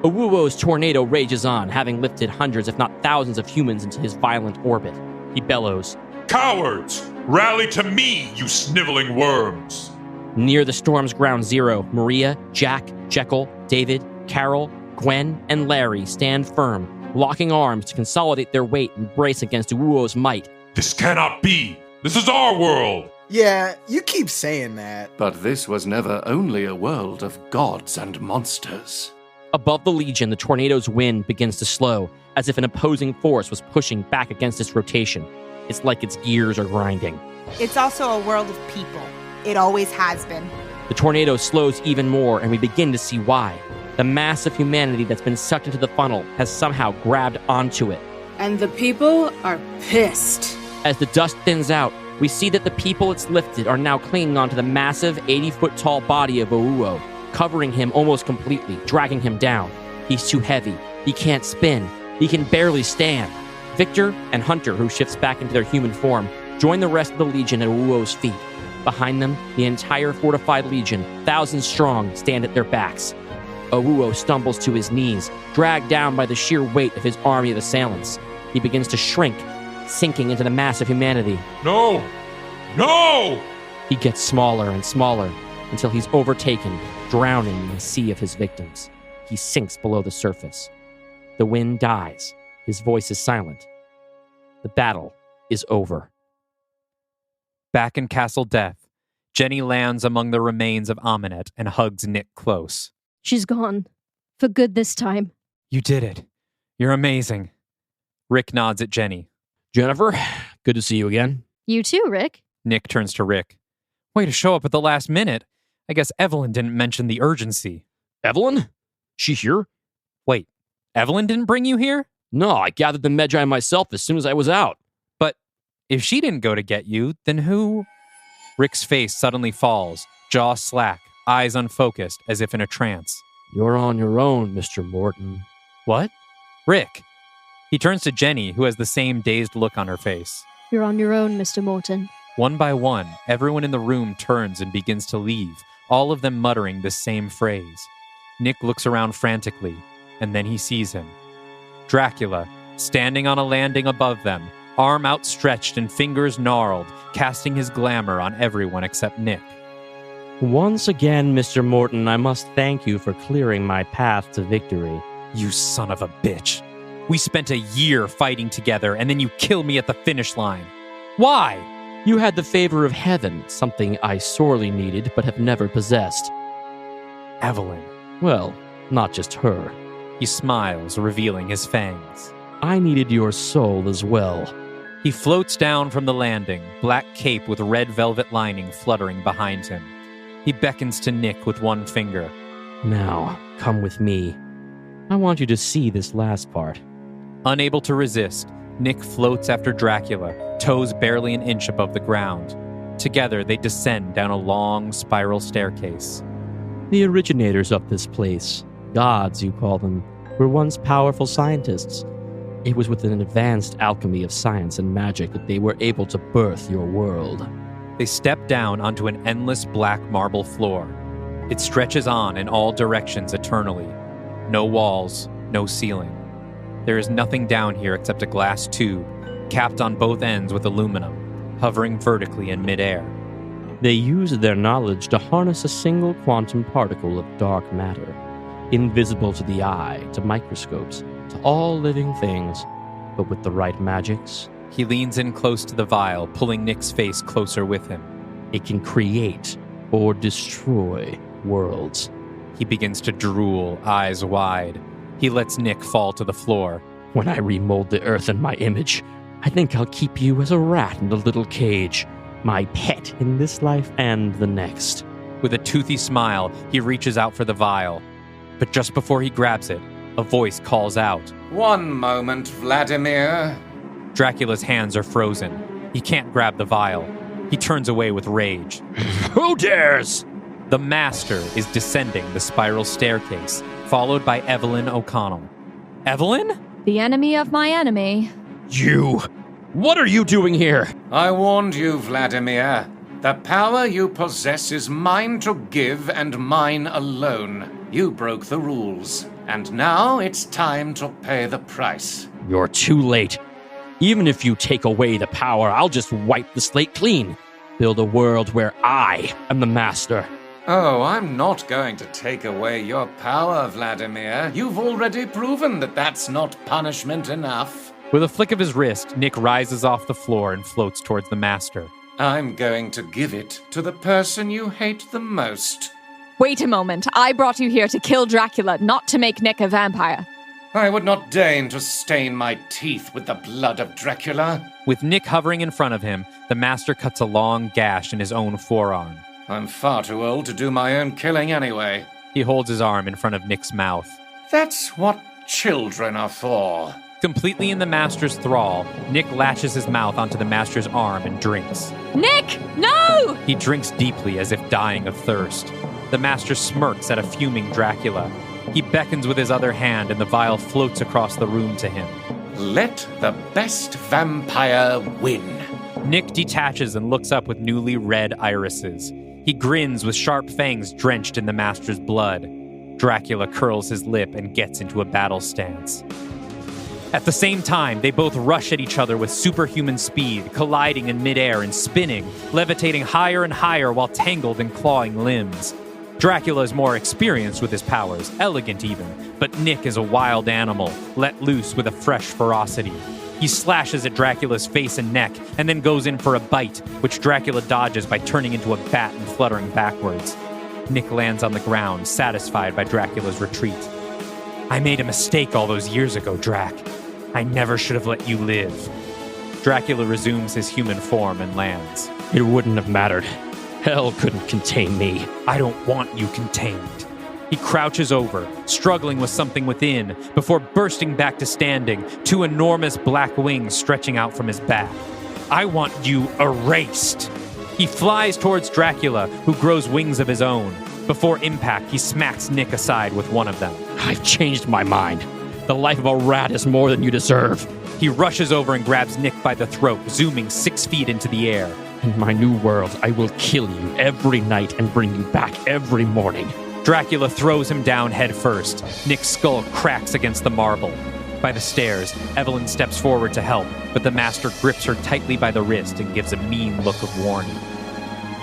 Owuo's tornado rages on, having lifted hundreds, if not thousands, of humans into his violent orbit. He bellows, "Cowards! Rally to me, you sniveling worms!" Near the storm's ground zero, Marya, Jack, Jekyll, David, Carol, Gwen, and Larry stand firm, locking arms to consolidate their weight and brace against Owuo's might. "This cannot be! This is our world!" Yeah, you keep saying that. But this was never only a world of gods and monsters. Above the Legion, the tornado's wind begins to slow, as if an opposing force was pushing back against its rotation. It's like its gears are grinding. It's also a world of people. It always has been. The tornado slows even more, and we begin to see why. The mass of humanity that's been sucked into the funnel has somehow grabbed onto it. And the people are pissed. As the dust thins out, we see that the people it's lifted are now clinging onto the massive 80-foot-tall body of Owuo, covering him almost completely, dragging him down. He's too heavy. He can't spin. He can barely stand. Victor and Hunter, who shifts back into their human form, join the rest of the Legion at Owuo's feet. Behind them, the entire fortified Legion, thousands strong, stand at their backs. Owuo stumbles to his knees, dragged down by the sheer weight of his army of assailants. He begins to shrink, sinking into the mass of humanity. No! No! He gets smaller and smaller until he's overtaken, drowning in the sea of his victims. He sinks below the surface. The wind dies. His voice is silent. The battle is over. Back in Castle Death, Jenny lands among the remains of Amenet and hugs Nick close. She's gone. For good this time. You did it. You're amazing. Rick nods at Jenny. Jennifer, good to see you again. You too, Rick. Nick turns to Rick. Way to show up at the last minute. I guess Evelyn didn't mention the urgency. Evelyn? She here? Wait, Evelyn didn't bring you here? No, I gathered the Magi myself as soon as I was out. But if she didn't go to get you, then who? Rick's face suddenly falls, jaw slack, eyes unfocused, as if in a trance. You're on your own, Mr. Morton. What? Rick. He turns to Jenny, who has the same dazed look on her face. You're on your own, Mr. Morton. One by one, everyone in the room turns and begins to leave, all of them muttering the same phrase. Nick looks around frantically, and then he sees him. Dracula, standing on a landing above them, arm outstretched and fingers gnarled, casting his glamour on everyone except Nick. Once again, Mr. Morton, I must thank you for clearing my path to victory. You son of a bitch. We spent a year fighting together, and then you kill me at the finish line. Why? You had the favor of heaven, something I sorely needed but have never possessed. Evelyn. Well, not just her. He smiles, revealing his fangs. I needed your soul as well. He floats down from the landing, black cape with red velvet lining fluttering behind him. He beckons to Nick with one finger. Now, come with me. I want you to see this last part. Unable to resist, Nick floats after Dracula, toes barely an inch above the ground. Together, they descend down a long spiral staircase. The originators of this place, gods, you call them, were once powerful scientists. It was with an advanced alchemy of science and magic that they were able to birth your world. They step down onto an endless black marble floor. It stretches on in all directions eternally. No walls, no ceiling. There is nothing down here except a glass tube, capped on both ends with aluminum, hovering vertically in midair. They used their knowledge to harness a single quantum particle of dark matter, invisible to the eye, to microscopes, to all living things, but with the right magics. He leans in close to the vial, pulling Nick's face closer with him. It can create or destroy worlds. He begins to drool, eyes wide. He lets Nick fall to the floor. When I remold the earth in my image, I think I'll keep you as a rat in a little cage, my pet in this life and the next. With a toothy smile, he reaches out for the vial. But just before he grabs it, a voice calls out. One moment, Vladimir. Dracula's hands are frozen. He can't grab the vial. He turns away with rage. Who dares? The Master is descending the spiral staircase, followed by Evelyn O'Connell. Evelyn? The enemy of my enemy. You! What are you doing here? I warned you, Vladimir. The power you possess is mine to give and mine alone. You broke the rules, and now it's time to pay the price. You're too late. Even if you take away the power, I'll just wipe the slate clean. Build a world where I am the master. Oh, I'm not going to take away your power, Vladimir. You've already proven that that's not punishment enough. With a flick of his wrist, Nick rises off the floor and floats towards the Master. I'm going to give it to the person you hate the most. Wait a moment. I brought you here to kill Dracula, not to make Nick a vampire. I would not deign to stain my teeth with the blood of Dracula. With Nick hovering in front of him, the Master cuts a long gash in his own forearm. I'm far too old to do my own killing anyway. He holds his arm in front of Nick's mouth. That's what children are for. Completely in the Master's thrall, Nick latches his mouth onto the Master's arm and drinks. Nick, no! He drinks deeply as if dying of thirst. The Master smirks at a fuming Dracula. He beckons with his other hand and the vial floats across the room to him. Let the best vampire win. Nick detaches and looks up with newly red irises. He grins with sharp fangs drenched in the Master's blood. Dracula curls his lip and gets into a battle stance. At the same time, they both rush at each other with superhuman speed, colliding in midair and spinning, levitating higher and higher while tangled in clawing limbs. Dracula is more experienced with his powers, elegant even, but Nick is a wild animal, let loose with a fresh ferocity. He slashes at Dracula's face and neck, and then goes in for a bite, which Dracula dodges by turning into a bat and fluttering backwards. Nick lands on the ground, satisfied by Dracula's retreat. I made a mistake all those years ago, Drac. I never should have let you live. Dracula resumes his human form and lands. It wouldn't have mattered. Hell couldn't contain me. I don't want you contained. He crouches over, struggling with something within, before bursting back to standing, two enormous black wings stretching out from his back. I want you erased. He flies towards Dracula, who grows wings of his own. Before impact, he smacks Nick aside with one of them. I've changed my mind. The life of a rat is more than you deserve. He rushes over and grabs Nick by the throat, zooming 6 feet into the air. In my new world, I will kill you every night and bring you back every morning. Dracula throws him down head first. Nick's skull cracks against the marble. By the stairs, Evelyn steps forward to help, but the Master grips her tightly by the wrist and gives a mean look of warning.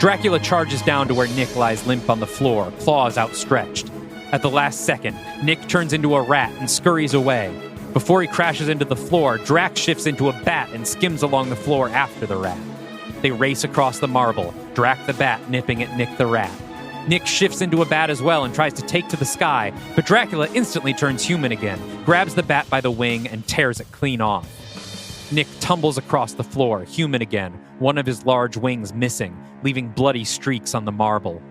Dracula charges down to where Nick lies limp on the floor, claws outstretched. At the last second, Nick turns into a rat and scurries away. Before he crashes into the floor, Drac shifts into a bat and skims along the floor after the rat. They race across the marble, Drac the bat nipping at Nick the rat. Nick shifts into a bat as well and tries to take to the sky, but Dracula instantly turns human again, grabs the bat by the wing, and tears it clean off. Nick tumbles across the floor, human again, one of his large wings missing, leaving bloody streaks on the marble.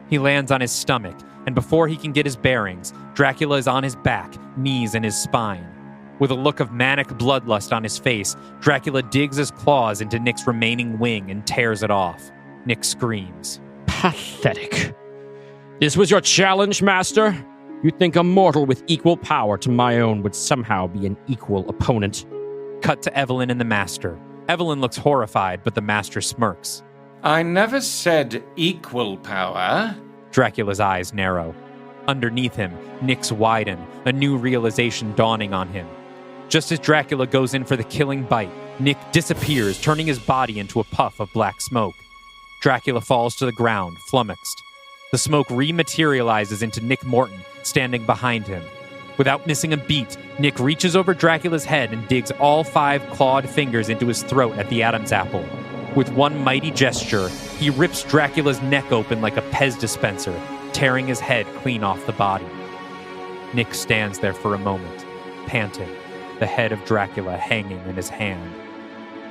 He lands on his stomach, and before he can get his bearings, Dracula is on his back, knees in his spine. With a look of manic bloodlust on his face, Dracula digs his claws into Nick's remaining wing and tears it off. Nick screams. Pathetic. This was your challenge, Master? You'd think a mortal with equal power to my own would somehow be an equal opponent. Cut to Evelyn and the Master. Evelyn looks horrified, but the Master smirks. I never said equal power. Dracula's eyes narrow. Underneath him, Nick's widen, a new realization dawning on him. Just as Dracula goes in for the killing bite, Nick disappears, turning his body into a puff of black smoke. Dracula falls to the ground, flummoxed. The smoke rematerializes into Nick Morton, standing behind him. Without missing a beat, Nick reaches over Dracula's head and digs all 5 clawed fingers into his throat at the Adam's apple. With one mighty gesture, he rips Dracula's neck open like a Pez dispenser, tearing his head clean off the body. Nick stands there for a moment, panting, the head of Dracula hanging in his hand.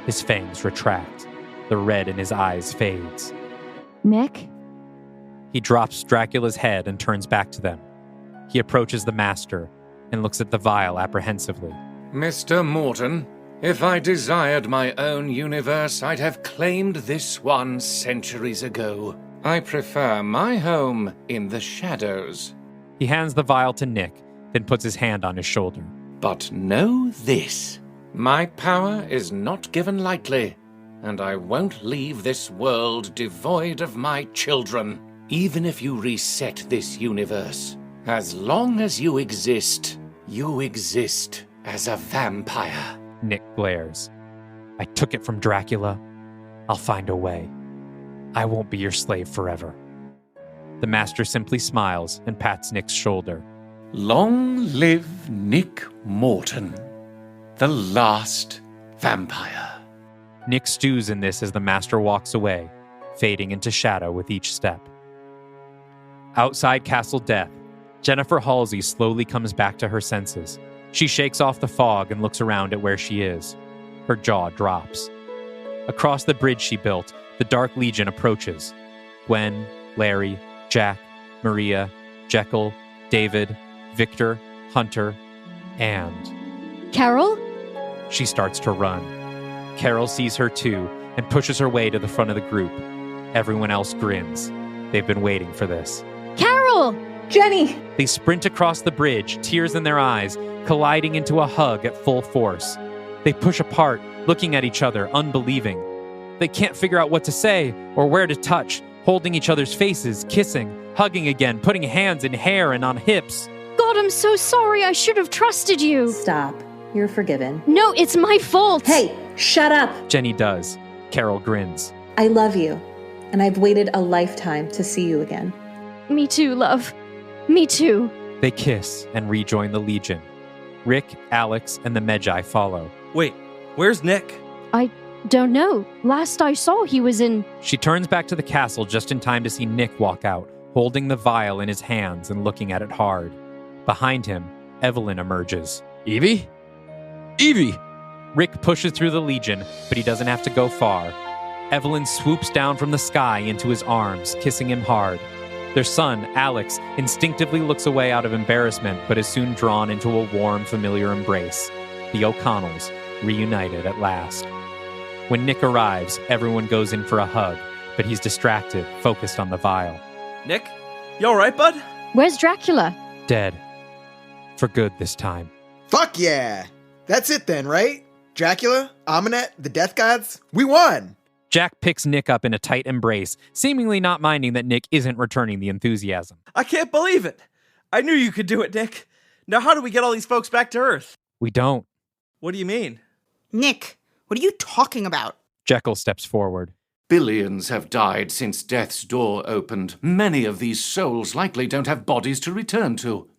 His fangs retract. The red in his eyes fades. Nick? He drops Dracula's head and turns back to them. He approaches the Master and looks at the vial apprehensively. Mr. Morton, if I desired my own universe, I'd have claimed this one centuries ago. I prefer my home in the shadows. He hands the vial to Nick, then puts his hand on his shoulder. But know this. My power is not given lightly, and I won't leave this world devoid of my children, even if you reset this universe. As long as you exist as a vampire. Nick glares. I took it from Dracula. I'll find a way. I won't be your slave forever. The Master simply smiles and pats Nick's shoulder. Long live Nick Morton, the last vampire. Nick stews in this as the Master walks away, fading into shadow with each step. Outside Castle Death, Jennifer Halsey slowly comes back to her senses. She shakes off the fog and looks around at where she is. Her jaw drops. Across the bridge she built, the Dark Legion approaches. Gwen, Larry, Jack, Marya, Jekyll, David, Victor, Hunter, and... Carol? She starts to run. Carol sees her too and pushes her way to the front of the group. Everyone else grins. They've been waiting for this. Carol! Jenny! They sprint across the bridge, tears in their eyes, colliding into a hug at full force. They push apart, looking at each other, unbelieving. They can't figure out what to say or where to touch, holding each other's faces, kissing, hugging again, putting hands in hair and on hips. God, I'm so sorry. I should have trusted you. Stop. You're forgiven. No, it's my fault. Hey, shut up. Jenny does. Carol grins. I love you, and I've waited a lifetime to see you again. Me too, love. Me too. They kiss and rejoin the Legion. Rick, Alex, and the Magi follow. Wait, where's Nick? I don't know. Last I saw, he was in... She turns back to the castle just in time to see Nick walk out, holding the vial in his hands and looking at it hard. Behind him, Evelyn emerges. Evie? Evie! Rick pushes through the Legion, but he doesn't have to go far. Evelyn swoops down from the sky into his arms, kissing him hard. Their son, Alex, instinctively looks away out of embarrassment, but is soon drawn into a warm, familiar embrace. The O'Connells, reunited at last. When Nick arrives, everyone goes in for a hug, but he's distracted, focused on the vial. Nick? You alright, bud? Where's Dracula? Dead. For good this time. Fuck yeah! That's it then, right? Dracula, Aminet, the Death Gods, we won! Jack picks Nick up in a tight embrace, seemingly not minding that Nick isn't returning the enthusiasm. I can't believe it! I knew you could do it, Nick. Now how do we get all these folks back to Earth? We don't. What do you mean? Nick, what are you talking about? Jekyll steps forward. Billions have died since death's door opened. Many of these souls likely don't have bodies to return to.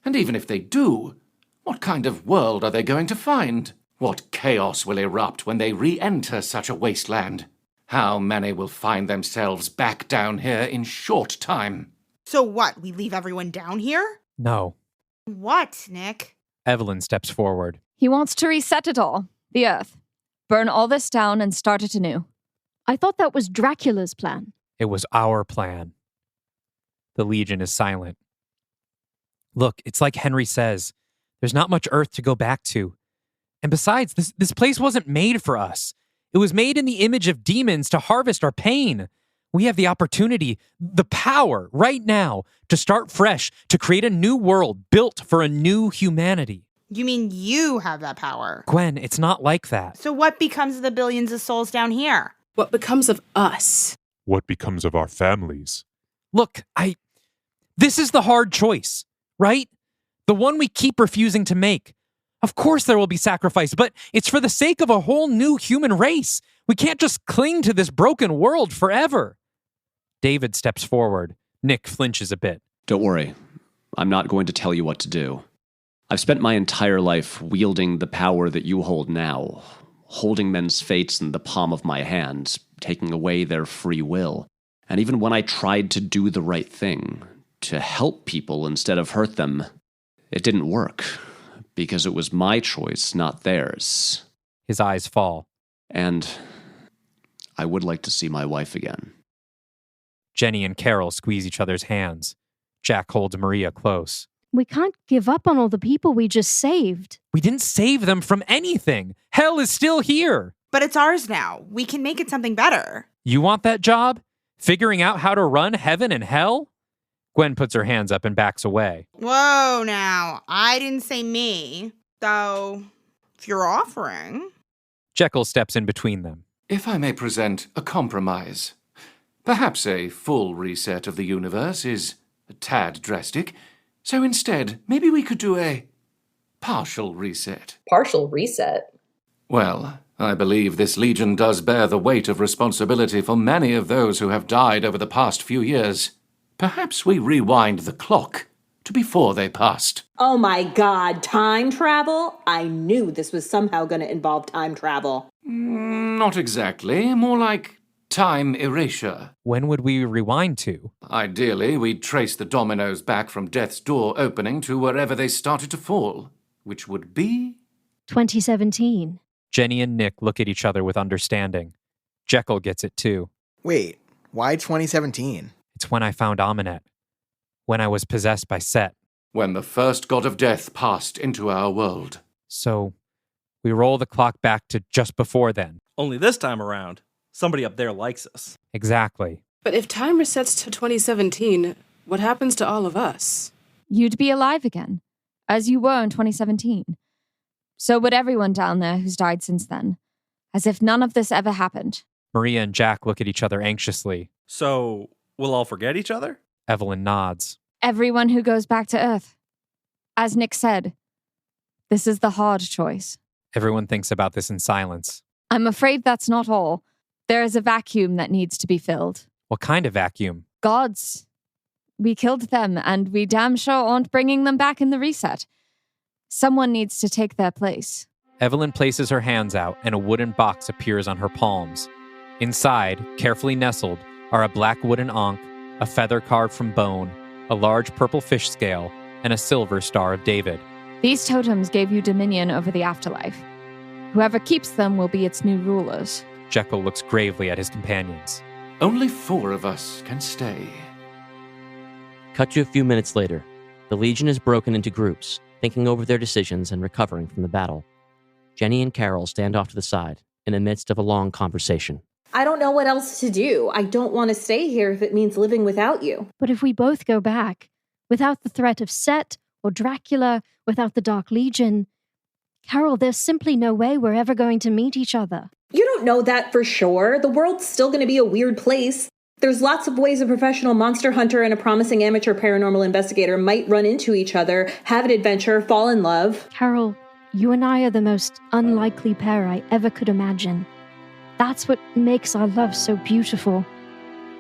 And even if they do, what kind of world are they going to find? What chaos will erupt when they re-enter such a wasteland? How many will find themselves back down here in short time? So what, we leave everyone down here? No. What, Nick? Evelyn steps forward. He wants to reset it all. The Earth. Burn all this down and start it anew. I thought that was Dracula's plan. It was our plan. The Legion is silent. Look, it's like Henry says. There's not much Earth to go back to. And besides, this place wasn't made for us. It was made in the image of demons to harvest our pain. We have the opportunity, the power, right now, to start fresh, to create a new world built for a new humanity. You mean you have that power? Gwen, it's not like that. So what becomes of the billions of souls down here? What becomes of us? What becomes of our families? Look, this is the hard choice, right? The one we keep refusing to make. Of course there will be sacrifice, but it's for the sake of a whole new human race. We can't just cling to this broken world forever. David steps forward. Nick flinches a bit. Don't worry. I'm not going to tell you what to do. I've spent my entire life wielding the power that you hold now, holding men's fates in the palm of my hand, taking away their free will. And even when I tried to do the right thing, to help people instead of hurt them, it didn't work, because it was my choice, not theirs. His eyes fall. And I would like to see my wife again. Jenny and Carol squeeze each other's hands. Jack holds Marya close. We can't give up on all the people we just saved. We didn't save them from anything. Hell is still here. But it's ours now. We can make it something better. You want that job? Figuring out how to run heaven and hell? Gwen puts her hands up and backs away. Whoa, now. I didn't say me. Though, if you're offering. Jekyll steps in between them. If I may present a compromise. Perhaps a full reset of the universe is a tad drastic. So instead, maybe we could do a partial reset. Partial reset? Well, I believe this Legion does bear the weight of responsibility for many of those who have died over the past few years. Perhaps we rewind the clock to before they passed. Oh my god, time travel? I knew this was somehow going to involve time travel. Not exactly. More like time erasure. When would we rewind to? Ideally, we'd trace the dominoes back from death's door opening to wherever they started to fall, which would be 2017. Jenny and Nick look at each other with understanding. Jekyll gets it too. Wait, why 2017? It's when I found Aminette. When I was possessed by Set. When the first god of death passed into our world. So, we roll the clock back to just before then. Only this time around, somebody up there likes us. Exactly. But if time resets to 2017, what happens to all of us? You'd be alive again, as you were in 2017. So would everyone down there who's died since then, as if none of this ever happened. Marya and Jack look at each other anxiously. So, we'll all forget each other? Evelyn nods. Everyone who goes back to Earth. As Nick said, this is the hard choice. Everyone thinks about this in silence. I'm afraid that's not all. There is a vacuum that needs to be filled. What kind of vacuum? Gods. We killed them, and we damn sure aren't bringing them back in the reset. Someone needs to take their place. Evelyn places her hands out, and a wooden box appears on her palms. Inside, carefully nestled, are a black wooden ankh, a feather carved from bone, a large purple fish scale, and a silver Star of David. These totems gave you dominion over the afterlife. Whoever keeps them will be its new rulers. Jekyll looks gravely at his companions. Only 4 of us can stay. Cut to a few minutes later. The Legion is broken into groups, thinking over their decisions and recovering from the battle. Jenny and Carol stand off to the side, in the midst of a long conversation. I don't know what else to do. I don't want to stay here if it means living without you. But if we both go back, without the threat of Set or Dracula, without the Dark Legion, Carol, there's simply no way we're ever going to meet each other. You don't know that for sure. The world's still going to be a weird place. There's lots of ways a professional monster hunter and a promising amateur paranormal investigator might run into each other, have an adventure, fall in love. Carol, you and I are the most unlikely pair I ever could imagine. That's what makes our love so beautiful.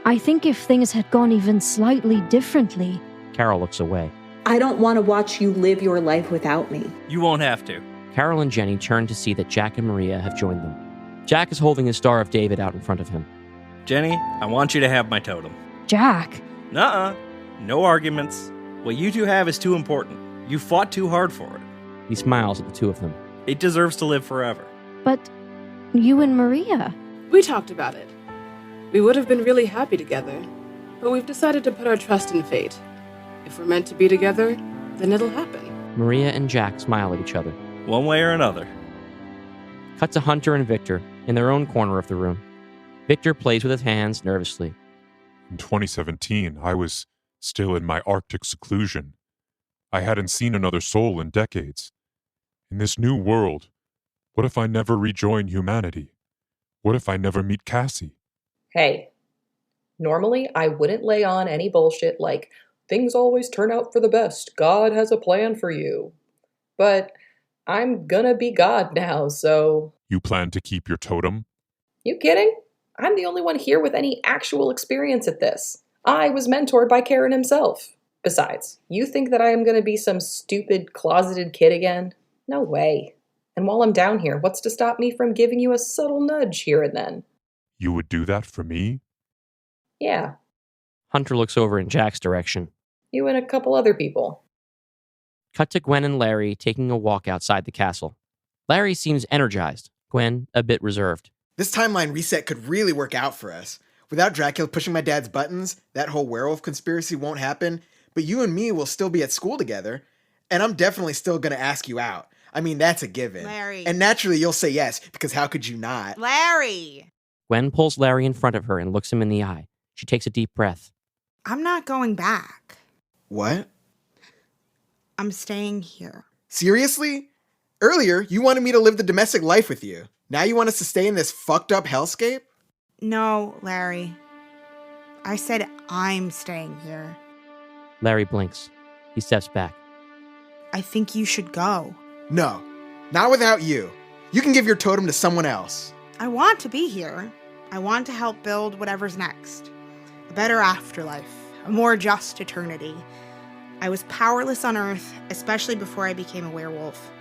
I think if things had gone even slightly differently... Carol looks away. I don't want to watch you live your life without me. You won't have to. Carol and Jenny turn to see that Jack and Marya have joined them. Jack is holding his Star of David out in front of him. Jenny, I want you to have my totem. Jack. Nuh-uh. No arguments. What you two have is too important. You fought too hard for it. He smiles at the two of them. It deserves to live forever. But you and Marya... We talked about it. We would have been really happy together, but we've decided to put our trust in fate. If we're meant to be together, then it'll happen. Marya and Jack smile at each other. One way or another. Cut to Hunter and Victor in their own corner of the room. Victor plays with his hands nervously. In 2017, I was still in my Arctic seclusion. I hadn't seen another soul in decades. In this new world, what if I never rejoin humanity? What if I never meet Cassie? Hey, normally I wouldn't lay on any bullshit like, things always turn out for the best, God has a plan for you. But I'm gonna be God now, so... You plan to keep your totem? You kidding? I'm the only one here with any actual experience at this. I was mentored by Karen himself. Besides, you think that I am gonna be some stupid, closeted kid again? No way. And while I'm down here, what's to stop me from giving you a subtle nudge here and then? You would do that for me? Yeah. Hunter looks over in Jack's direction. You and a couple other people. Cut to Gwen and Larry taking a walk outside the castle. Larry seems energized. Gwen, a bit reserved. This timeline reset could really work out for us. Without Dracula pushing my dad's buttons, that whole werewolf conspiracy won't happen, but you and me will still be at school together. And I'm definitely still gonna ask you out. I mean, that's a given. Larry. And naturally you'll say yes, because how could you not? Larry! Gwen pulls Larry in front of her and looks him in the eye. She takes a deep breath. I'm not going back. What? I'm staying here. Seriously? Earlier, you wanted me to live the domestic life with you. Now you want us to stay in this fucked up hellscape? No, Larry. I said I'm staying here. Larry blinks. He steps back. I think you should go. No, not without you. You can give your totem to someone else. I want to be here. I want to help build whatever's next. A better afterlife. A more just eternity. I was powerless on Earth, especially before I became a werewolf.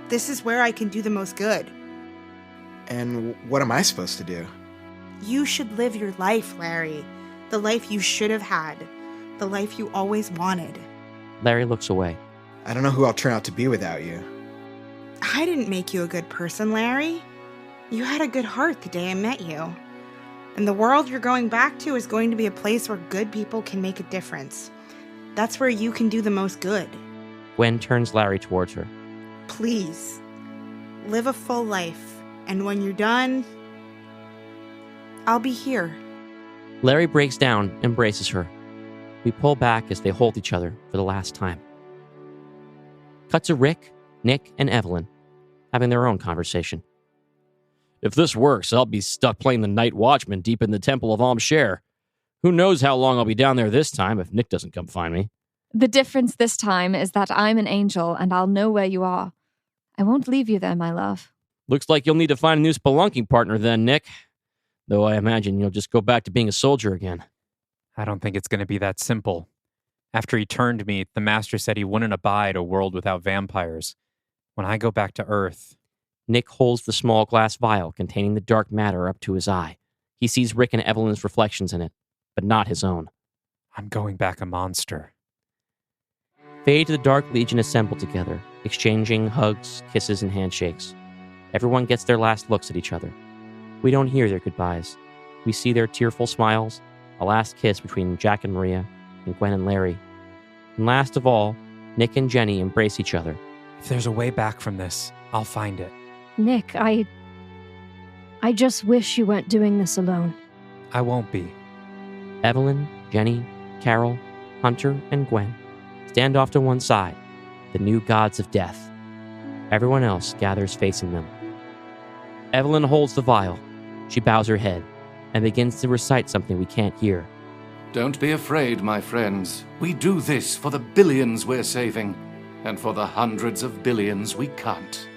This is where I can do the most good. And what am I supposed to do? You should live your life, Larry. The life you should have had. The life you always wanted. Larry looks away. I don't know who I'll turn out to be without you. I didn't make you a good person, Larry. You had a good heart the day I met you. And the world you're going back to is going to be a place where good people can make a difference. That's where you can do the most good. Gwen turns Larry towards her. Please, live a full life. And when you're done, I'll be here. Larry breaks down and embraces her. We pull back as they hold each other for the last time. Cut to Rick, Nick, and Evelyn having their own conversation. If this works, I'll be stuck playing the night watchman deep in the Temple of Ames. Who knows how long I'll be down there this time if Nick doesn't come find me. The difference this time is that I'm an angel and I'll know where you are. I won't leave you there, my love. Looks like you'll need to find a new spelunking partner then, Nick. Though I imagine you'll just go back to being a soldier again. I don't think it's going to be that simple. After he turned me, the master said he wouldn't abide a world without vampires. When I go back to Earth... Nick holds the small glass vial containing the dark matter up to his eye. He sees Rick and Evelyn's reflections in it, but not his own. I'm going back a monster. Fade to the Dark Legion assemble together, exchanging hugs, kisses, and handshakes. Everyone gets their last looks at each other. We don't hear their goodbyes. We see their tearful smiles, a last kiss between Jack and Marya, and Gwen and Larry. And last of all, Nick and Jenny embrace each other. If there's a way back from this, I'll find it. Nick, I just wish you weren't doing this alone. I won't be. Evelyn, Jenny, Carol, Hunter, and Gwen stand off to one side, the new gods of death. Everyone else gathers facing them. Evelyn holds the vial. She bows her head and begins to recite something we can't hear. Don't be afraid, my friends. We do this for the billions we're saving, and for the hundreds of billions we can't.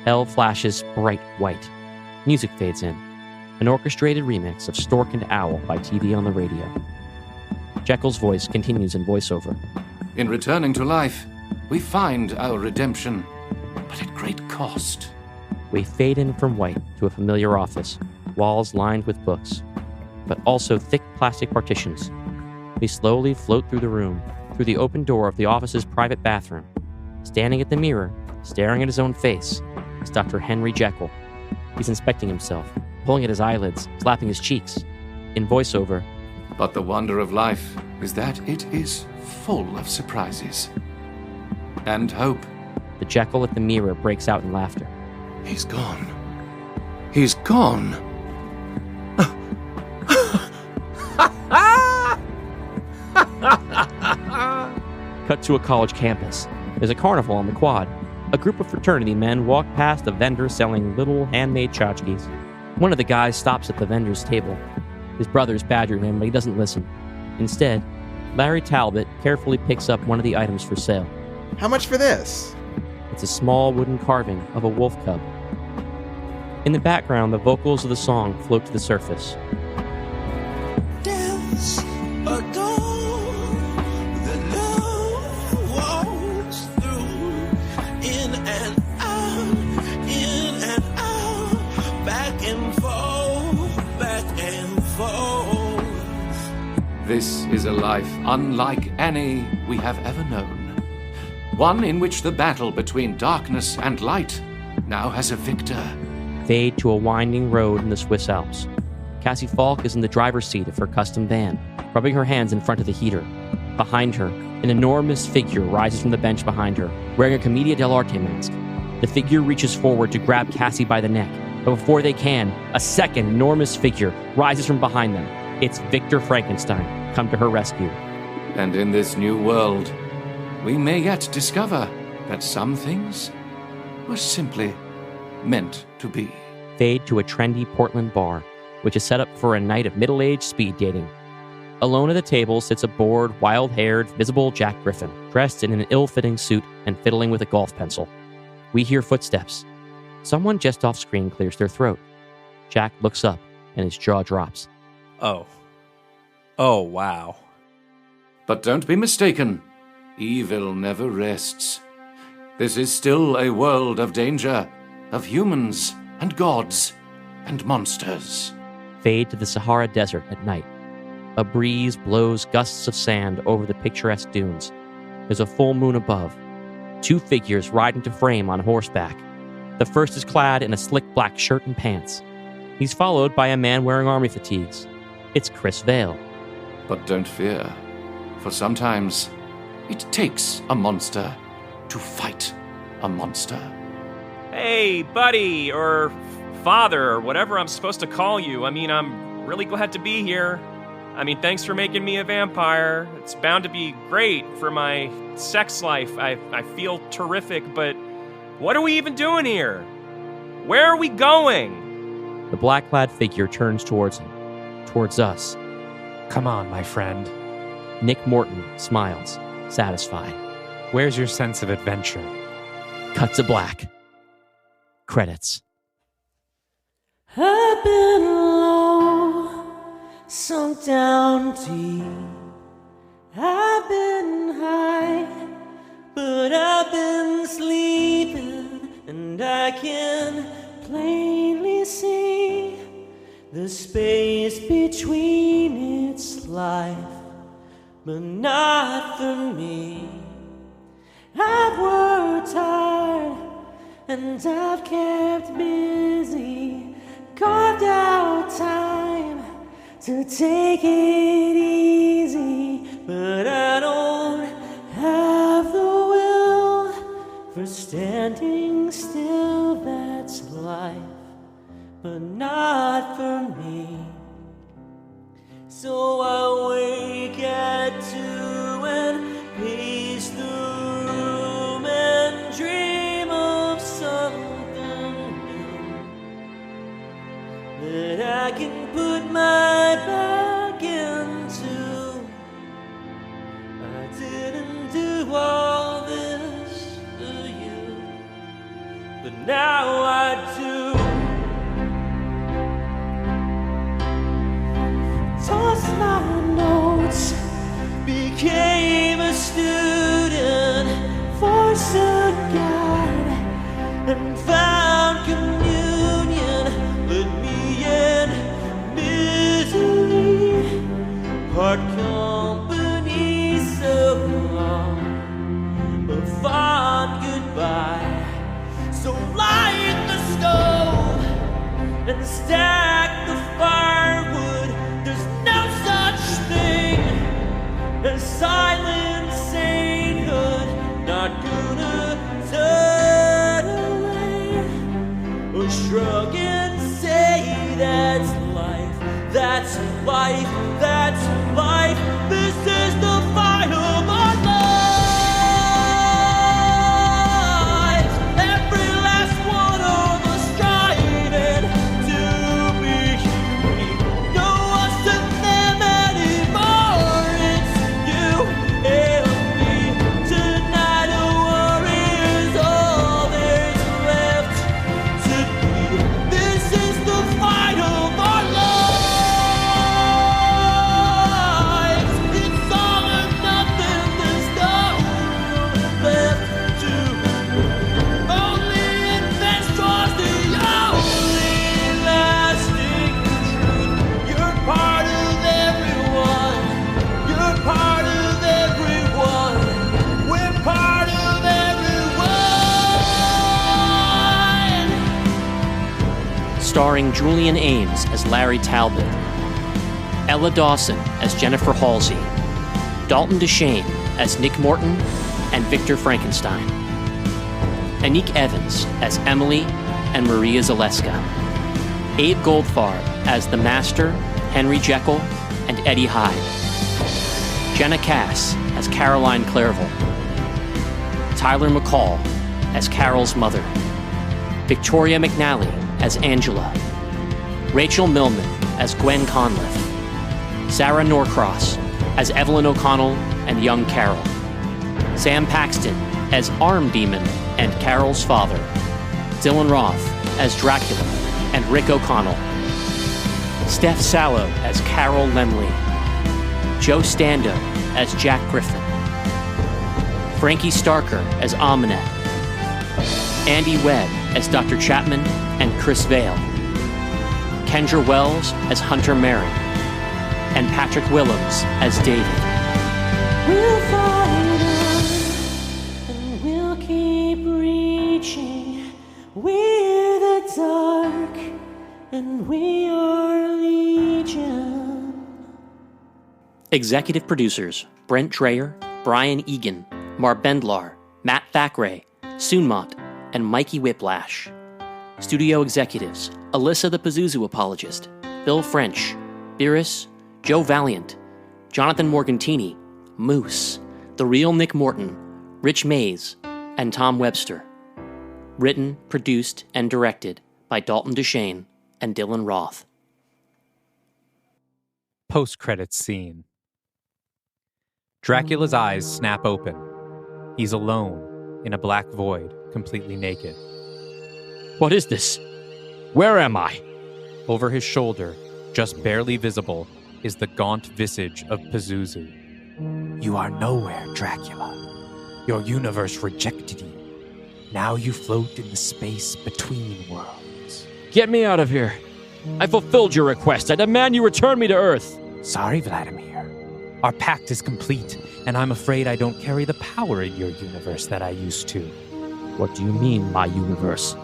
Hell flashes bright white. Music fades in. An orchestrated remix of Stork and Owl by TV on the radio. Jekyll's voice continues in voiceover. In returning to life, we find our redemption, but at great cost. We fade in from white to a familiar office, walls lined with books, but also thick plastic partitions. We slowly float through the room, through the open door of the office's private bathroom. Standing at the mirror, staring at his own face, is Dr. Henry Jekyll. He's inspecting himself, pulling at his eyelids, slapping his cheeks. In voiceover, but the wonder of life is that it is full of surprises. And hope. The Jekyll at the mirror breaks out in laughter. He's gone. He's gone. Cut to a college campus. There's a carnival on the quad. A group of fraternity men walk past a vendor selling little handmade tchotchkes. One of the guys stops at the vendor's table. His brothers badger him, but he doesn't listen. Instead, Larry Talbot carefully picks up one of the items for sale. How much for this? It's a small wooden carving of a wolf cub. In the background, the vocals of the song float to the surface. Dance, adore, the love walks through, in and out, back and forth, back and forth. This is a life unlike any we have ever known. One in which the battle between darkness and light now has a victor. Fade to a winding road in the Swiss Alps. Cassie Falk is in the driver's seat of her custom van, rubbing her hands in front of the heater. Behind her, an enormous figure rises from the bench behind her, wearing a Commedia dell'arte mask. The figure reaches forward to grab Cassie by the neck, but before they can, a second enormous figure rises from behind them. It's Victor Frankenstein, come to her rescue. And in this new world, we may yet discover that some things were simply meant to be. Fade to a trendy Portland bar, which is set up for a night of middle-aged speed dating. Alone at the table sits a bored, wild-haired, visible Jack Griffin, dressed in an ill-fitting suit and fiddling with a golf pencil. We hear footsteps. Someone just off-screen clears their throat. Jack looks up, and his jaw drops. Oh, wow. But don't be mistaken. Evil never rests. This is still a world of danger, of humans and gods and monsters. Fade to the Sahara Desert at night. A breeze blows gusts of sand over the picturesque dunes. There's a full moon above. Two figures ride into frame on horseback. The first is clad in a slick black shirt and pants. He's followed by a man wearing army fatigues. It's Chris Vale. But don't fear, for sometimes it takes a monster to fight a monster. Hey, buddy, or father, or whatever I'm supposed to call you. I'm really glad to be here. Thanks for making me a vampire. It's bound to be great for my sex life. I feel terrific, but what are we even doing here? Where are we going? The black-clad figure turns towards him, towards us. Come on, my friend. Nick Morton smiles, satisfied. Where's your sense of adventure? Cut to black. Credits. I've been low, sunk down deep. I've been high, but I've been sleeping, and I can plainly see the space between its life, but not for me. I've worked hard, and I've kept busy, carved out time to take it easy, but I don't have the will for standing still. That's life, but not for me. So I wake at 2 and pace the room and dream of something new that I can put my back into. I didn't do all this for you, but now I do. Tossed my notes, became a student, forced a guide, and found communion with me in misery. Part company so long, a fond goodbye. So light the stove and stack the firewood. There's no such thing as silent sainthood. Not gonna turn away or shrug and say that's life, that's life, that's life. This is the fight of my life. starring Julian Ames as Larry Talbot, Ella Dawson as Jennifer Halsey, Dalton Deschain as Nick Morton and Victor Frankenstein, Anique Evans as Emily and Marya Zaleska, Abe Goldfarb as the Master, Henry Jekyll, and Eddie Hyde, Jenna Kass as Caroline Clerval, Tyler McCall as Carol's mother, Victoria McNally as Angela, Rachel Millman as Gwen Conliffe, Sarah Norcross as Evelyn O'Connell and young Carol, Sam Paxton as Arm Demon and Carol's father, Dylan Roth as Dracula and Rick O'Connell, Steph Sallow as Carol Lemley, Joe Stando as Jack Griffin, Frankie Starker as Aminette, Andy Webb as Dr. Chapman and Chris Vale, Kendra Wells as Hunter Mary, and Patrick Willems as David. We'll fight on, and we'll keep reaching. We're the dark, and we are legion. Executive producers Brent Dreyer, Brian Egan, Mar Bendlar, Matt Thackeray, Soonmont, and Mikey Whiplash. Studio executives Alyssa the Pazuzu Apologist, Bill French, Beerus, Joe Valiant, Jonathan Morgantini, Moose, The Real Nick Morton, Rich Mays, and Tom Webster. Written, produced, and directed by Dalton Deschain and Dylan Roth. Post-credits scene. Dracula's eyes snap open. He's alone, in a black void, completely naked. What is this? Where am I? Over his shoulder, just barely visible, is the gaunt visage of Pazuzu. You are nowhere, Dracula. Your universe rejected you. Now you float in the space between worlds. Get me out of here. I fulfilled your request. I demand you return me to Earth. Sorry, Vladimir. Our pact is complete, and I'm afraid I don't carry the power in your universe that I used to. What do you mean, my universe?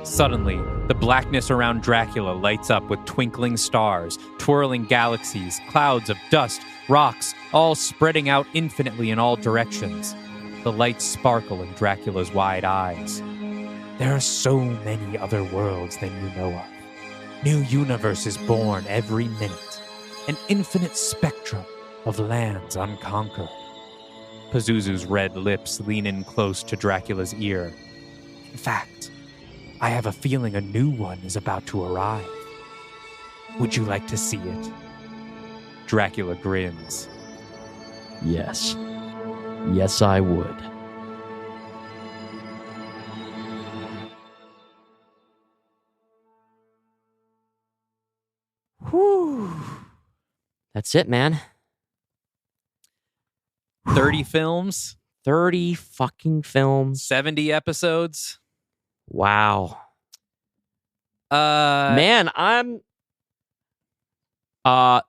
Suddenly, the blackness around Dracula lights up with twinkling stars, twirling galaxies, clouds of dust, rocks, all spreading out infinitely in all directions. The lights sparkle in Dracula's wide eyes. There are so many other worlds than you know of. New universes born every minute. An infinite spectrum of lands unconquered. Pazuzu's red lips lean in close to Dracula's ear. In fact, I have a feeling a new one is about to arrive. Would you like to see it? Dracula grins. Yes. Yes, I would. Whew. That's it, man. 30 films? 30 fucking films. 70 episodes? Wow. Man, I'm not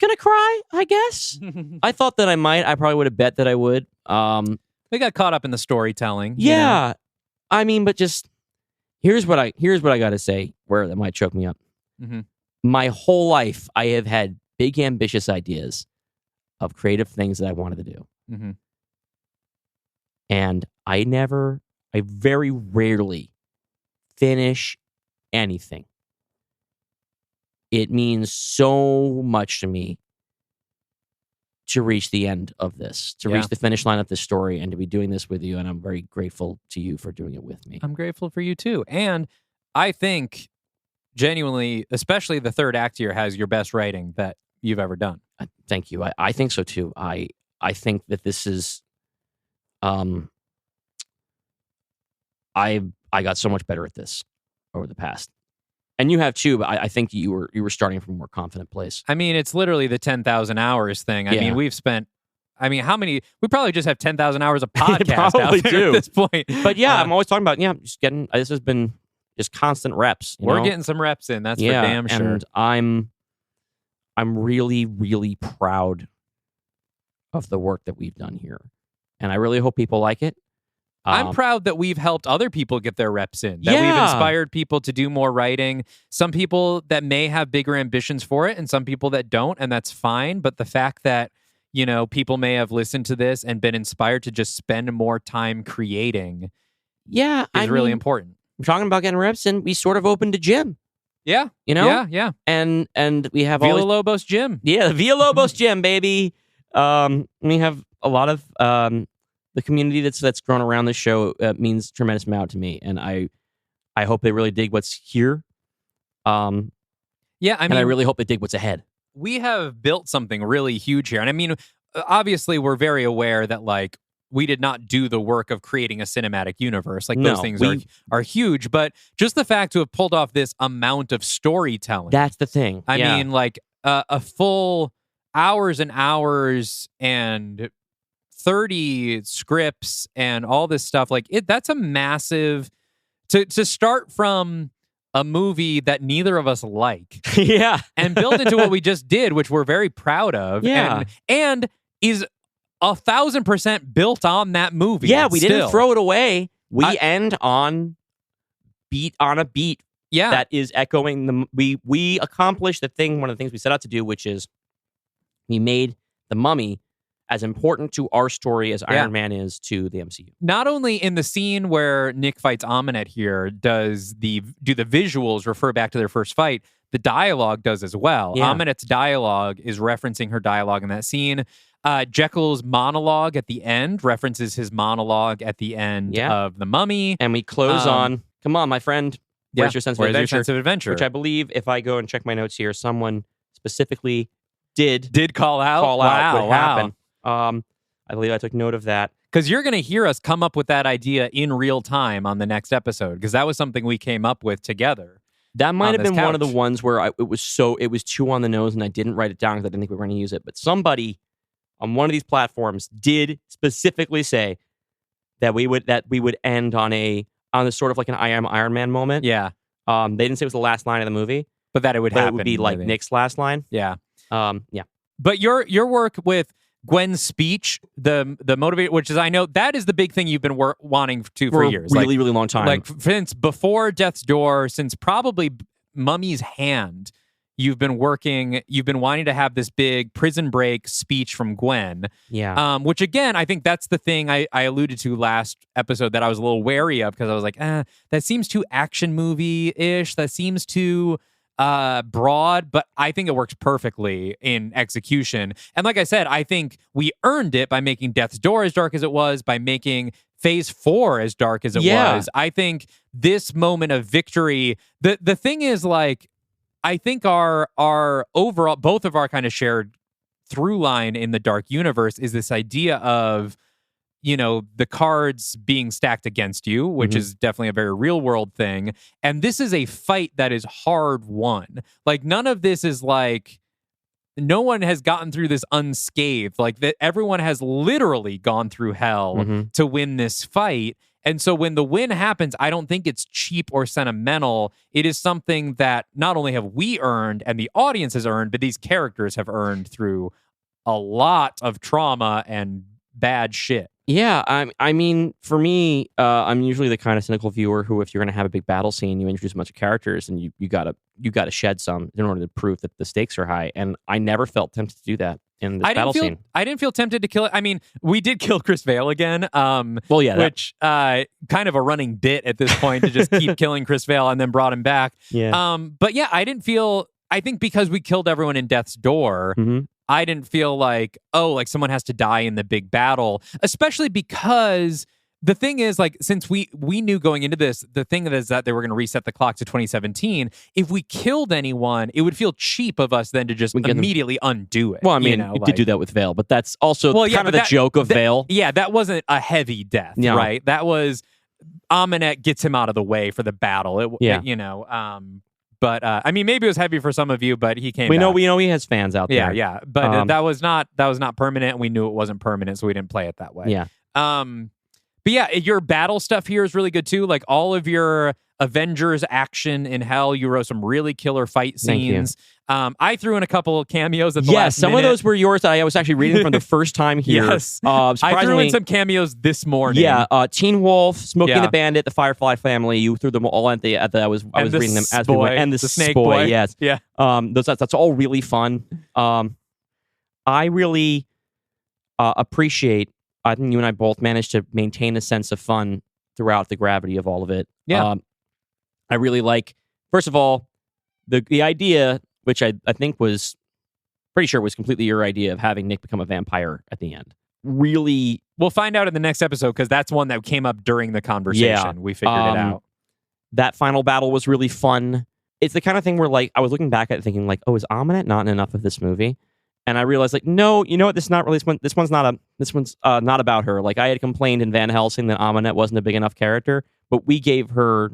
gonna cry, I guess. I thought that I might. I probably would have bet that I would. We got caught up in the storytelling. Yeah. You know? I mean, but just here's what I gotta say where that might choke me up. Mm-hmm. My whole life I have had big ambitious ideas of creative things that I wanted to do. Mm-hmm. And I very rarely finish anything. It means so much to me to reach the end of this, to reach the finish line of this story, and to be doing this with you. And I'm very grateful to you for doing it with me. I'm grateful for you too. And I think genuinely, especially the third act here has your best writing that you've ever done. Thank you. I think so too. I think that this is, I got so much better at this over the past. And you have too, but I think you were starting from a more confident place. I mean, it's literally the 10,000 hours thing. I mean, we've spent, how many, we probably just have 10,000 hours of podcast probably out there do at this point. But yeah, I'm always talking about, just getting, this has been just constant reps. We're getting some reps in, that's for damn sure. And I'm really, really proud of the work that we've done here. And I really hope people like it. I'm proud that we've helped other people get their reps in, that we've inspired people to do more writing. Some people that may have bigger ambitions for it and some people that don't, and that's fine. But the fact that, people may have listened to this and been inspired to just spend more time creating is really important. We're talking about getting reps in. We sort of opened a gym. Yeah. Yeah. And we have Villalobos Gym. Yeah, the Villalobos Gym, baby. We have a lot of the community that's grown around this show means a tremendous amount to me, and I hope they really dig what's here. I really hope they dig what's ahead. We have built something really huge here, and I mean, obviously, we're very aware that we did not do the work of creating a cinematic universe. Those things are huge, but just the fact to have pulled off this amount of storytelling. That's the thing. I mean, a full hours and hours and 30 scripts and all this stuff. That's a massive to start from a movie that neither of us like. Yeah. And build into what we just did, which we're very proud of. Yeah. And is 1,000% built on that movie. Yeah, we didn't throw it away. We end on a beat. Yeah, that is echoing we accomplished one of the things we set out to do, which is we made the Mummy as important to our story as Iron Man is to the MCU. Not only in the scene where Nick fights Aminet here do the visuals refer back to their first fight, the dialogue does as well. Yeah. Aminet's dialogue is referencing her dialogue in that scene. Jekyll's monologue at the end references his monologue at the end of The Mummy. And we close on, come on, my friend, where's your sense of adventure? Which I believe, if I go and check my notes here, someone specifically did call out what happened. I believe I took note of that. Because you're going to hear us come up with that idea in real time on the next episode, because that was something we came up with together. That might have been one of the ones where it was too on the nose and I didn't write it down because I didn't think we were going to use it. But somebody on one of these platforms did specifically say that we would end on this sort of like an I Am Iron Man moment. Yeah. They didn't say it was the last line of the movie, but that it would happen. It would be like Nick's last line. Yeah. Yeah. But your work with Gwen's speech, the motivator, which is, I know that is the big thing you've been wanting for years. Really, really long time. Since before Death's Door, since probably Mummy's Hand, you've been wanting to have this big prison break speech from Gwen. Yeah. Which again, I think that's the thing I alluded to last episode that I was a little wary of, because I was like, that seems too action movie-ish. That seems too broad, but I think it works perfectly in execution. And like I said, I think we earned it by making Death's Door as dark as it was, by making Phase 4 as dark as it was. I think this moment of victory, the thing is, I think our overall, both of our kind of shared through line in the Dark Universe is this idea of, the cards being stacked against you, which is definitely a very real world thing. And this is a fight that is hard won. None of this is no one has gotten through this unscathed. That everyone has literally gone through hell to win this fight. And so when the win happens, I don't think it's cheap or sentimental. It is something that not only have we earned and the audience has earned, but these characters have earned through a lot of trauma and bad shit. Yeah, I mean, for me, I'm usually the kind of cynical viewer who, if you're going to have a big battle scene, you introduce a bunch of characters, and you gotta shed some in order to prove that the stakes are high. And I never felt tempted to do that in this battle scene. I didn't feel tempted to kill it. I mean, we did kill Chris Vale again. Which kind of a running bit at this point to just keep killing Chris Vale and then brought him back. Yeah. But yeah, I didn't feel. I think because we killed everyone in Death's Door. I didn't feel like someone has to die in the big battle, especially because the thing is, since we knew going into this, the thing is that they were going to reset the clock to 2017. If we killed anyone, it would feel cheap of us then to just immediately undo it. Well, I mean, you did do that with Vale, but that's also kind of the joke of Vale. Yeah, that wasn't a heavy death, right? That was Aminet gets him out of the way for the battle. But I mean, maybe it was heavy for some of you, but he came. We know he has fans out there. Yeah. But that was not permanent. And we knew it wasn't permanent, so we didn't play it that way. Yeah. But yeah, your battle stuff here is really good too. Like all of your Avengers action in Hell, you wrote some really killer fight scenes. I threw in a couple of cameos at the last some minute. of those were yours that I was actually reading from the first time here. Yes. I threw in some cameos this morning. Yeah, Teen Wolf, Smokey and the Bandit, the Firefly family. You threw them all at the I was reading them as we went. And the Snake Boy, yes. Yeah. That's all really fun. I really appreciate, I think you and I both managed to maintain a sense of fun throughout the gravity of all of it. Yeah. I really like, first of all, the idea, which I think was pretty sure was completely your idea, of having Nick become a vampire at the end. Really, we'll find out in the next episode because that's one that came up during the conversation. Yeah. We figured it out. That final battle was really fun. It's the kind of thing where, like, I was looking back at it thinking, like, oh, is Aminette not in enough of this movie? And I realized, like, no, you know what? This is not really. This one's not about her. Like, I had complained in Van Helsing that Aminette wasn't a big enough character, but we gave her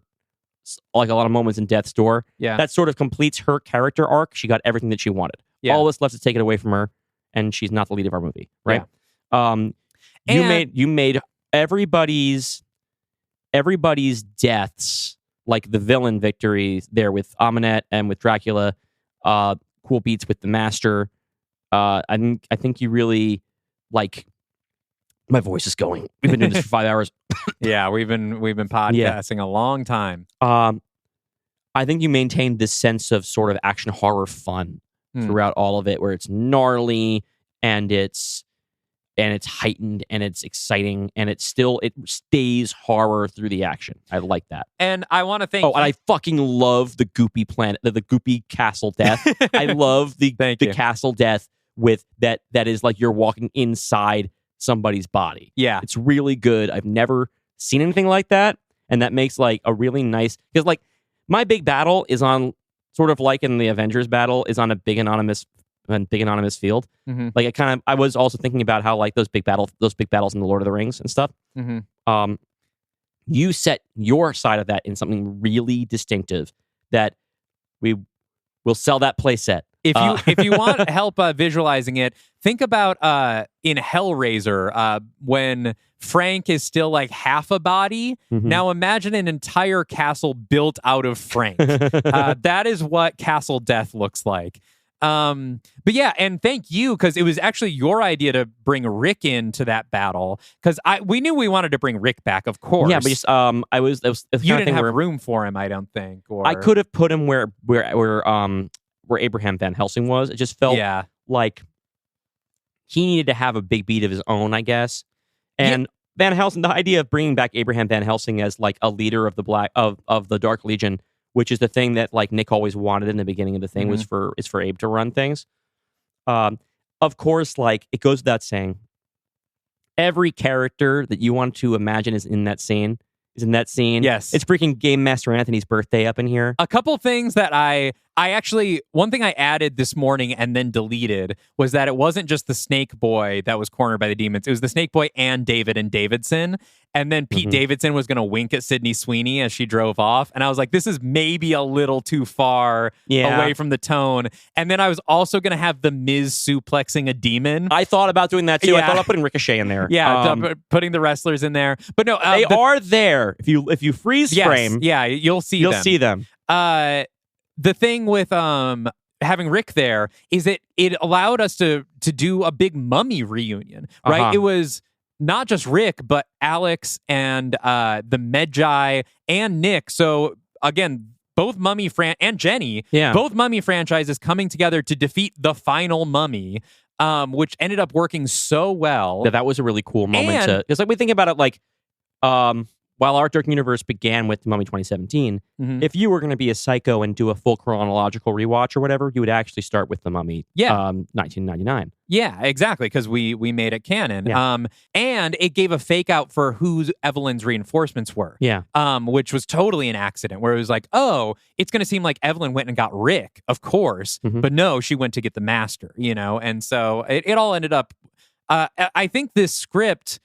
like a lot of moments in Death's Door. Yeah, that sort of completes her character arc. She got everything that she wanted. Yeah. All that's left is take it away from her, and she's not the lead of our movie, right? Yeah. You made everybody's deaths, like the villain victory there with Aminette and with Dracula, cool beats with the Master. I think you really, like, my voice is going. We've been doing this for 5 hours. Yeah, we've been podcasting a long time. I think you maintained this sense of sort of action horror fun throughout all of it, where it's gnarly and it's heightened and it's exciting and it stays horror through the action. I like that. And I want to thank and I fucking love the goopy planet, the goopy castle death. I love the castle death with that is like you're walking inside somebody's body. Yeah. It's really good. I've never seen anything like that. And that makes like a really nice, because like my big battle is on sort of like in the Avengers battle is on a big anonymous field. Mm-hmm. Like I was also thinking about how like those big battles in the Lord of the Rings and stuff. Mm-hmm. You set your side of that in something really distinctive that we will sell that play set. If you want help visualizing it, think about in Hellraiser when Frank is still like half a body. Mm-hmm. Now imagine an entire castle built out of Frank. That is what Castle Death looks like. But yeah, and thank you, because it was actually your idea to bring Rick into that battle, because we knew we wanted to bring Rick back, of course. Yeah, but just you didn't have room for him, I don't think. Or I could have put him where Abraham Van Helsing was. It just felt like he needed to have a big beat of his own, I guess. And Van Helsing, the idea of bringing back Abraham Van Helsing as like a leader of the Dark Legion, which is the thing that like Nick always wanted in the beginning of the thing, is for Abe to run things. Of course, like it goes without saying, every character that you want to imagine is in that scene. Yes. It's freaking Game Master Anthony's birthday up in here. A couple things that one thing I added this morning and then deleted was that it wasn't just the Snake Boy that was cornered by the demons. It was the Snake Boy and David and Davidson. And then Pete Davidson was going to wink at Sydney Sweeney as she drove off. And I was like, this is maybe a little too far away from the tone. And then I was also going to have the Miz suplexing a demon. I thought about doing that too. I thought about putting Ricochet in there. Yeah, putting the wrestlers in there. But no, they are there. If you freeze frame, you'll see them. The thing with having Rick there is it allowed us to do a big Mummy reunion, right? It was not just Rick, but Alex and the Medjai and Nick. So again, both Mummy and Jenny, both Mummy franchises coming together to defeat the final Mummy, which ended up working so well. Yeah, that was a really cool moment. Because like we think about it, like while our Dark Universe began with Mummy 2017, if you were going to be a psycho and do a full chronological rewatch or whatever, you would actually start with the Mummy 1999. Yeah, exactly, because we made it canon. Yeah. And it gave a fake out for who Evelyn's reinforcements were. Yeah. Which was totally an accident, where it was like, oh, it's going to seem like Evelyn went and got Rick, of course. But no, she went to get the Master, And so it all ended up... I think this script...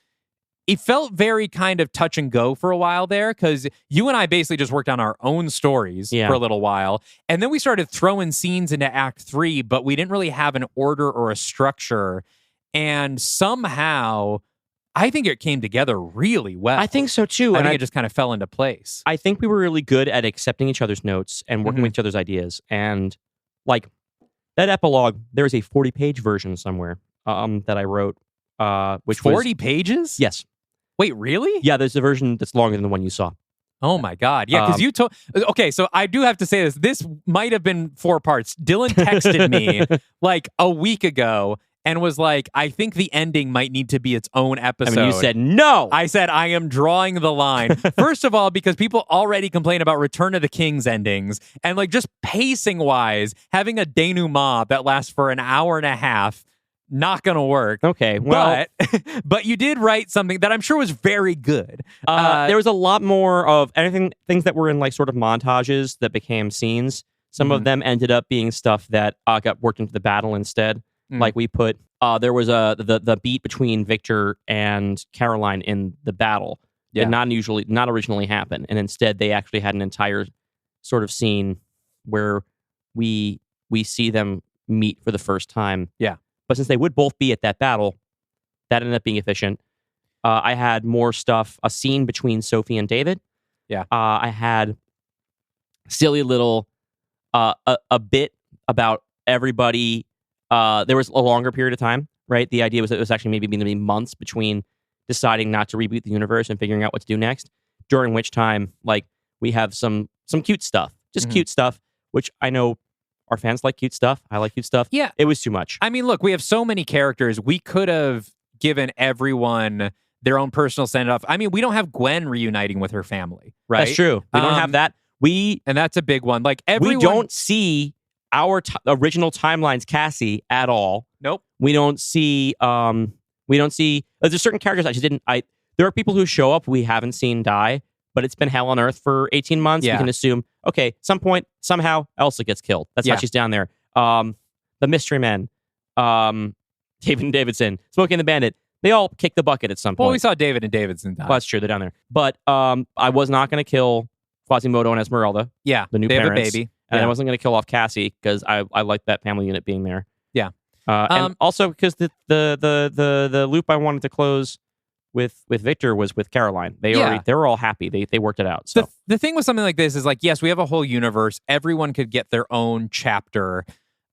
It felt very kind of touch and go for a while there, because you and I basically just worked on our own stories for a little while. And then we started throwing scenes into Act 3, but we didn't really have an order or a structure. And somehow I think it came together really well. I think so too. I think it just kind of fell into place. I think we were really good at accepting each other's notes and working with each other's ideas. And like that epilogue, there's a 40-page version somewhere that I wrote. Which 40 pages? Yes. Wait, really? Yeah, there's a version that's longer than the one you saw. Oh my God. Yeah, because you told... Okay, so I do have to say this. This might have been 4 parts. Dylan texted me like a week ago and was like, I think the ending might need to be its own episode. I mean, you said no. I said, I am drawing the line. First of all, because people already complain about Return of the King's endings. And like just pacing-wise, having a denouement that lasts for an hour and a half, not gonna work. Okay, well... But you did write something that I'm sure was very good. There was a lot more of things that were in like sort of montages that became scenes. Some of them ended up being stuff that got worked into the battle instead. Like we put, there was the beat between Victor and Caroline in the battle. Yeah. Did not originally happen. And instead they actually had an entire sort of scene where we see them meet for the first time. Yeah. But since they would both be at that battle, that ended up being efficient. I had more stuff, a scene between Sophie and David. Yeah. I had silly little, a bit about everybody. There was a longer period of time, right? The idea was that it was actually maybe going to be months between deciding not to reboot the universe and figuring out what to do next, during which time, like, we have some cute stuff. Just cute stuff, which I know our fans like cute stuff. I like cute stuff. Yeah. It was too much. I mean, look, we have so many characters. We could have given everyone their own personal send-off. I mean, we don't have Gwen reuniting with her family, right? That's true. We don't have that. And that's a big one. Like, everyone... We don't see our original timeline's Cassie at all. Nope. We don't see... There's certain characters there are people who show up we haven't seen die, but it's been hell on earth for 18 months. Yeah. We can assume, okay, some point, somehow, Elsa gets killed. That's why she's down there. The Mystery Men, David and Davidson, Smokey and the Bandit, they all kick the bucket at some point. Well, we saw David and Davidson die. Well, that's true. They're down there. But I was not going to kill Quasimodo and Esmeralda. Yeah, the new they parents. have a baby. And Yeah. I wasn't going to kill off Cassie because I liked that family unit being there. Yeah. And also because the loop I wanted to close with Victor was with Caroline. They were all happy. They worked it out. So the thing with something like this is like, yes, we have a whole universe. Everyone could get their own chapter.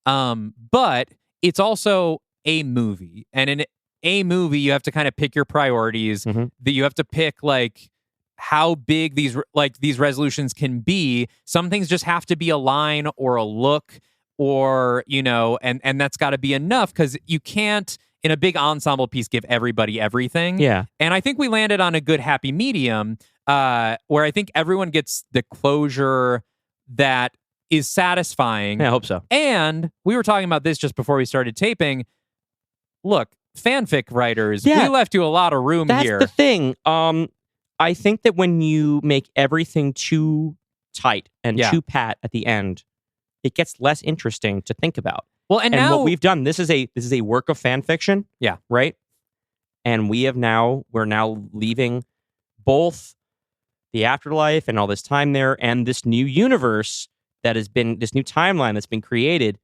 But it's also a movie. And in a movie, you have to kind of pick your priorities. That you have to pick like how big these resolutions can be. Some things just have to be a line or a look, or, you know, and that's got to be enough, because you can't, in a big ensemble piece, give everybody everything. Yeah. And I think we landed on a good happy medium, where I think everyone gets the closure that is satisfying. Yeah, I hope so. And we were talking about this just before we started taping. Look, fanfic writers, we left you a lot of room here. That's the thing. I think that when you make everything too tight and too pat at the end, it gets less interesting to think about. Well, and now what we've done, this is a work of fan fiction. Yeah. Right? And we're now leaving both the afterlife and all this time there and this new universe that has been, this new timeline that's been created.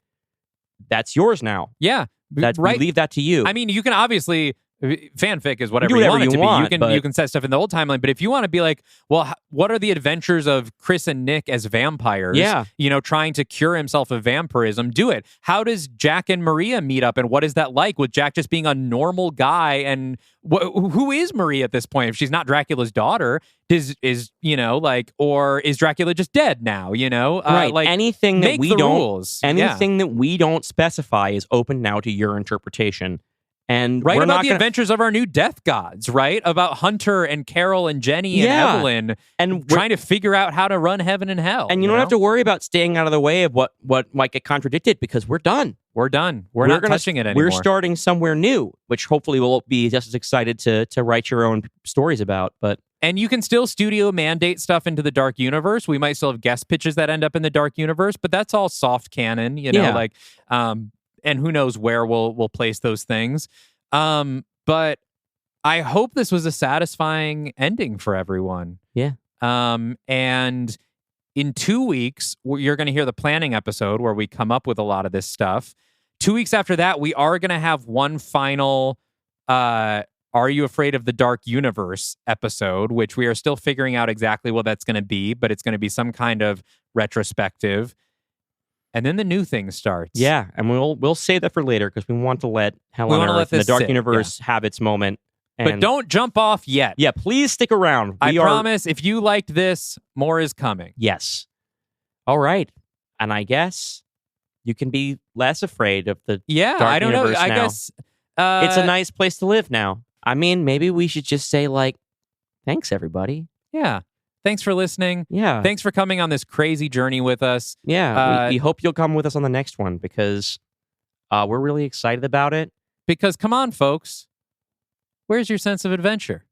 That's yours now. Yeah. We leave that to you. I mean, you can obviously, fanfic is whatever do you whatever want it to you want, be. but- You can set stuff in the old timeline, but if you want to be like, well, what are the adventures of Chris and Nick as vampires? Yeah. You know, trying to cure himself of vampirism, do it. How does Jack and Marya meet up, and what is that like, with Jack just being a normal guy? And who is Marya at this point? If she's not Dracula's daughter, is you know, like, or is Dracula just dead now? You know, right? Like, anything that make we the don't, rules. anything that we don't specify is open now to your interpretation. And Right, we're about not the gonna, adventures of our new death gods, right? About Hunter and Carol and Jenny and Evelyn, and trying to figure out how to run heaven and hell. And you don't have to worry about staying out of the way of what might get contradicted, because we're done. We're done. We're not touching it anymore. We're starting somewhere new, which hopefully will be just as excited to write your own stories about. And you can still studio mandate stuff into the Dark Universe. We might still have guest pitches that end up in the Dark Universe, but that's all soft canon, you know, like, and who knows where we'll place those things. But I hope this was a satisfying ending for everyone. Yeah. And in 2 weeks, you're going to hear the planning episode where we come up with a lot of this stuff. 2 weeks after that, we are going to have one final Are You Afraid of the Dark Universe episode, which we are still figuring out exactly what that's going to be, but it's going to be some kind of retrospective. And then the new thing starts. Yeah, and we'll save that for later because we want to let Hell on Earth and the Dark Universe have its moment. But don't jump off yet. Yeah, please stick around. I promise, if you liked this, more is coming. Yes. All right. And I guess you can be less afraid of the Dark Universe now. I guess it's a nice place to live now. I mean, maybe we should just say, like, thanks, everybody. Yeah. Thanks for listening. Yeah. Thanks for coming on this crazy journey with us. Yeah. We hope you'll come with us on the next one because we're really excited about it. Because, come on, folks. Where's your sense of adventure?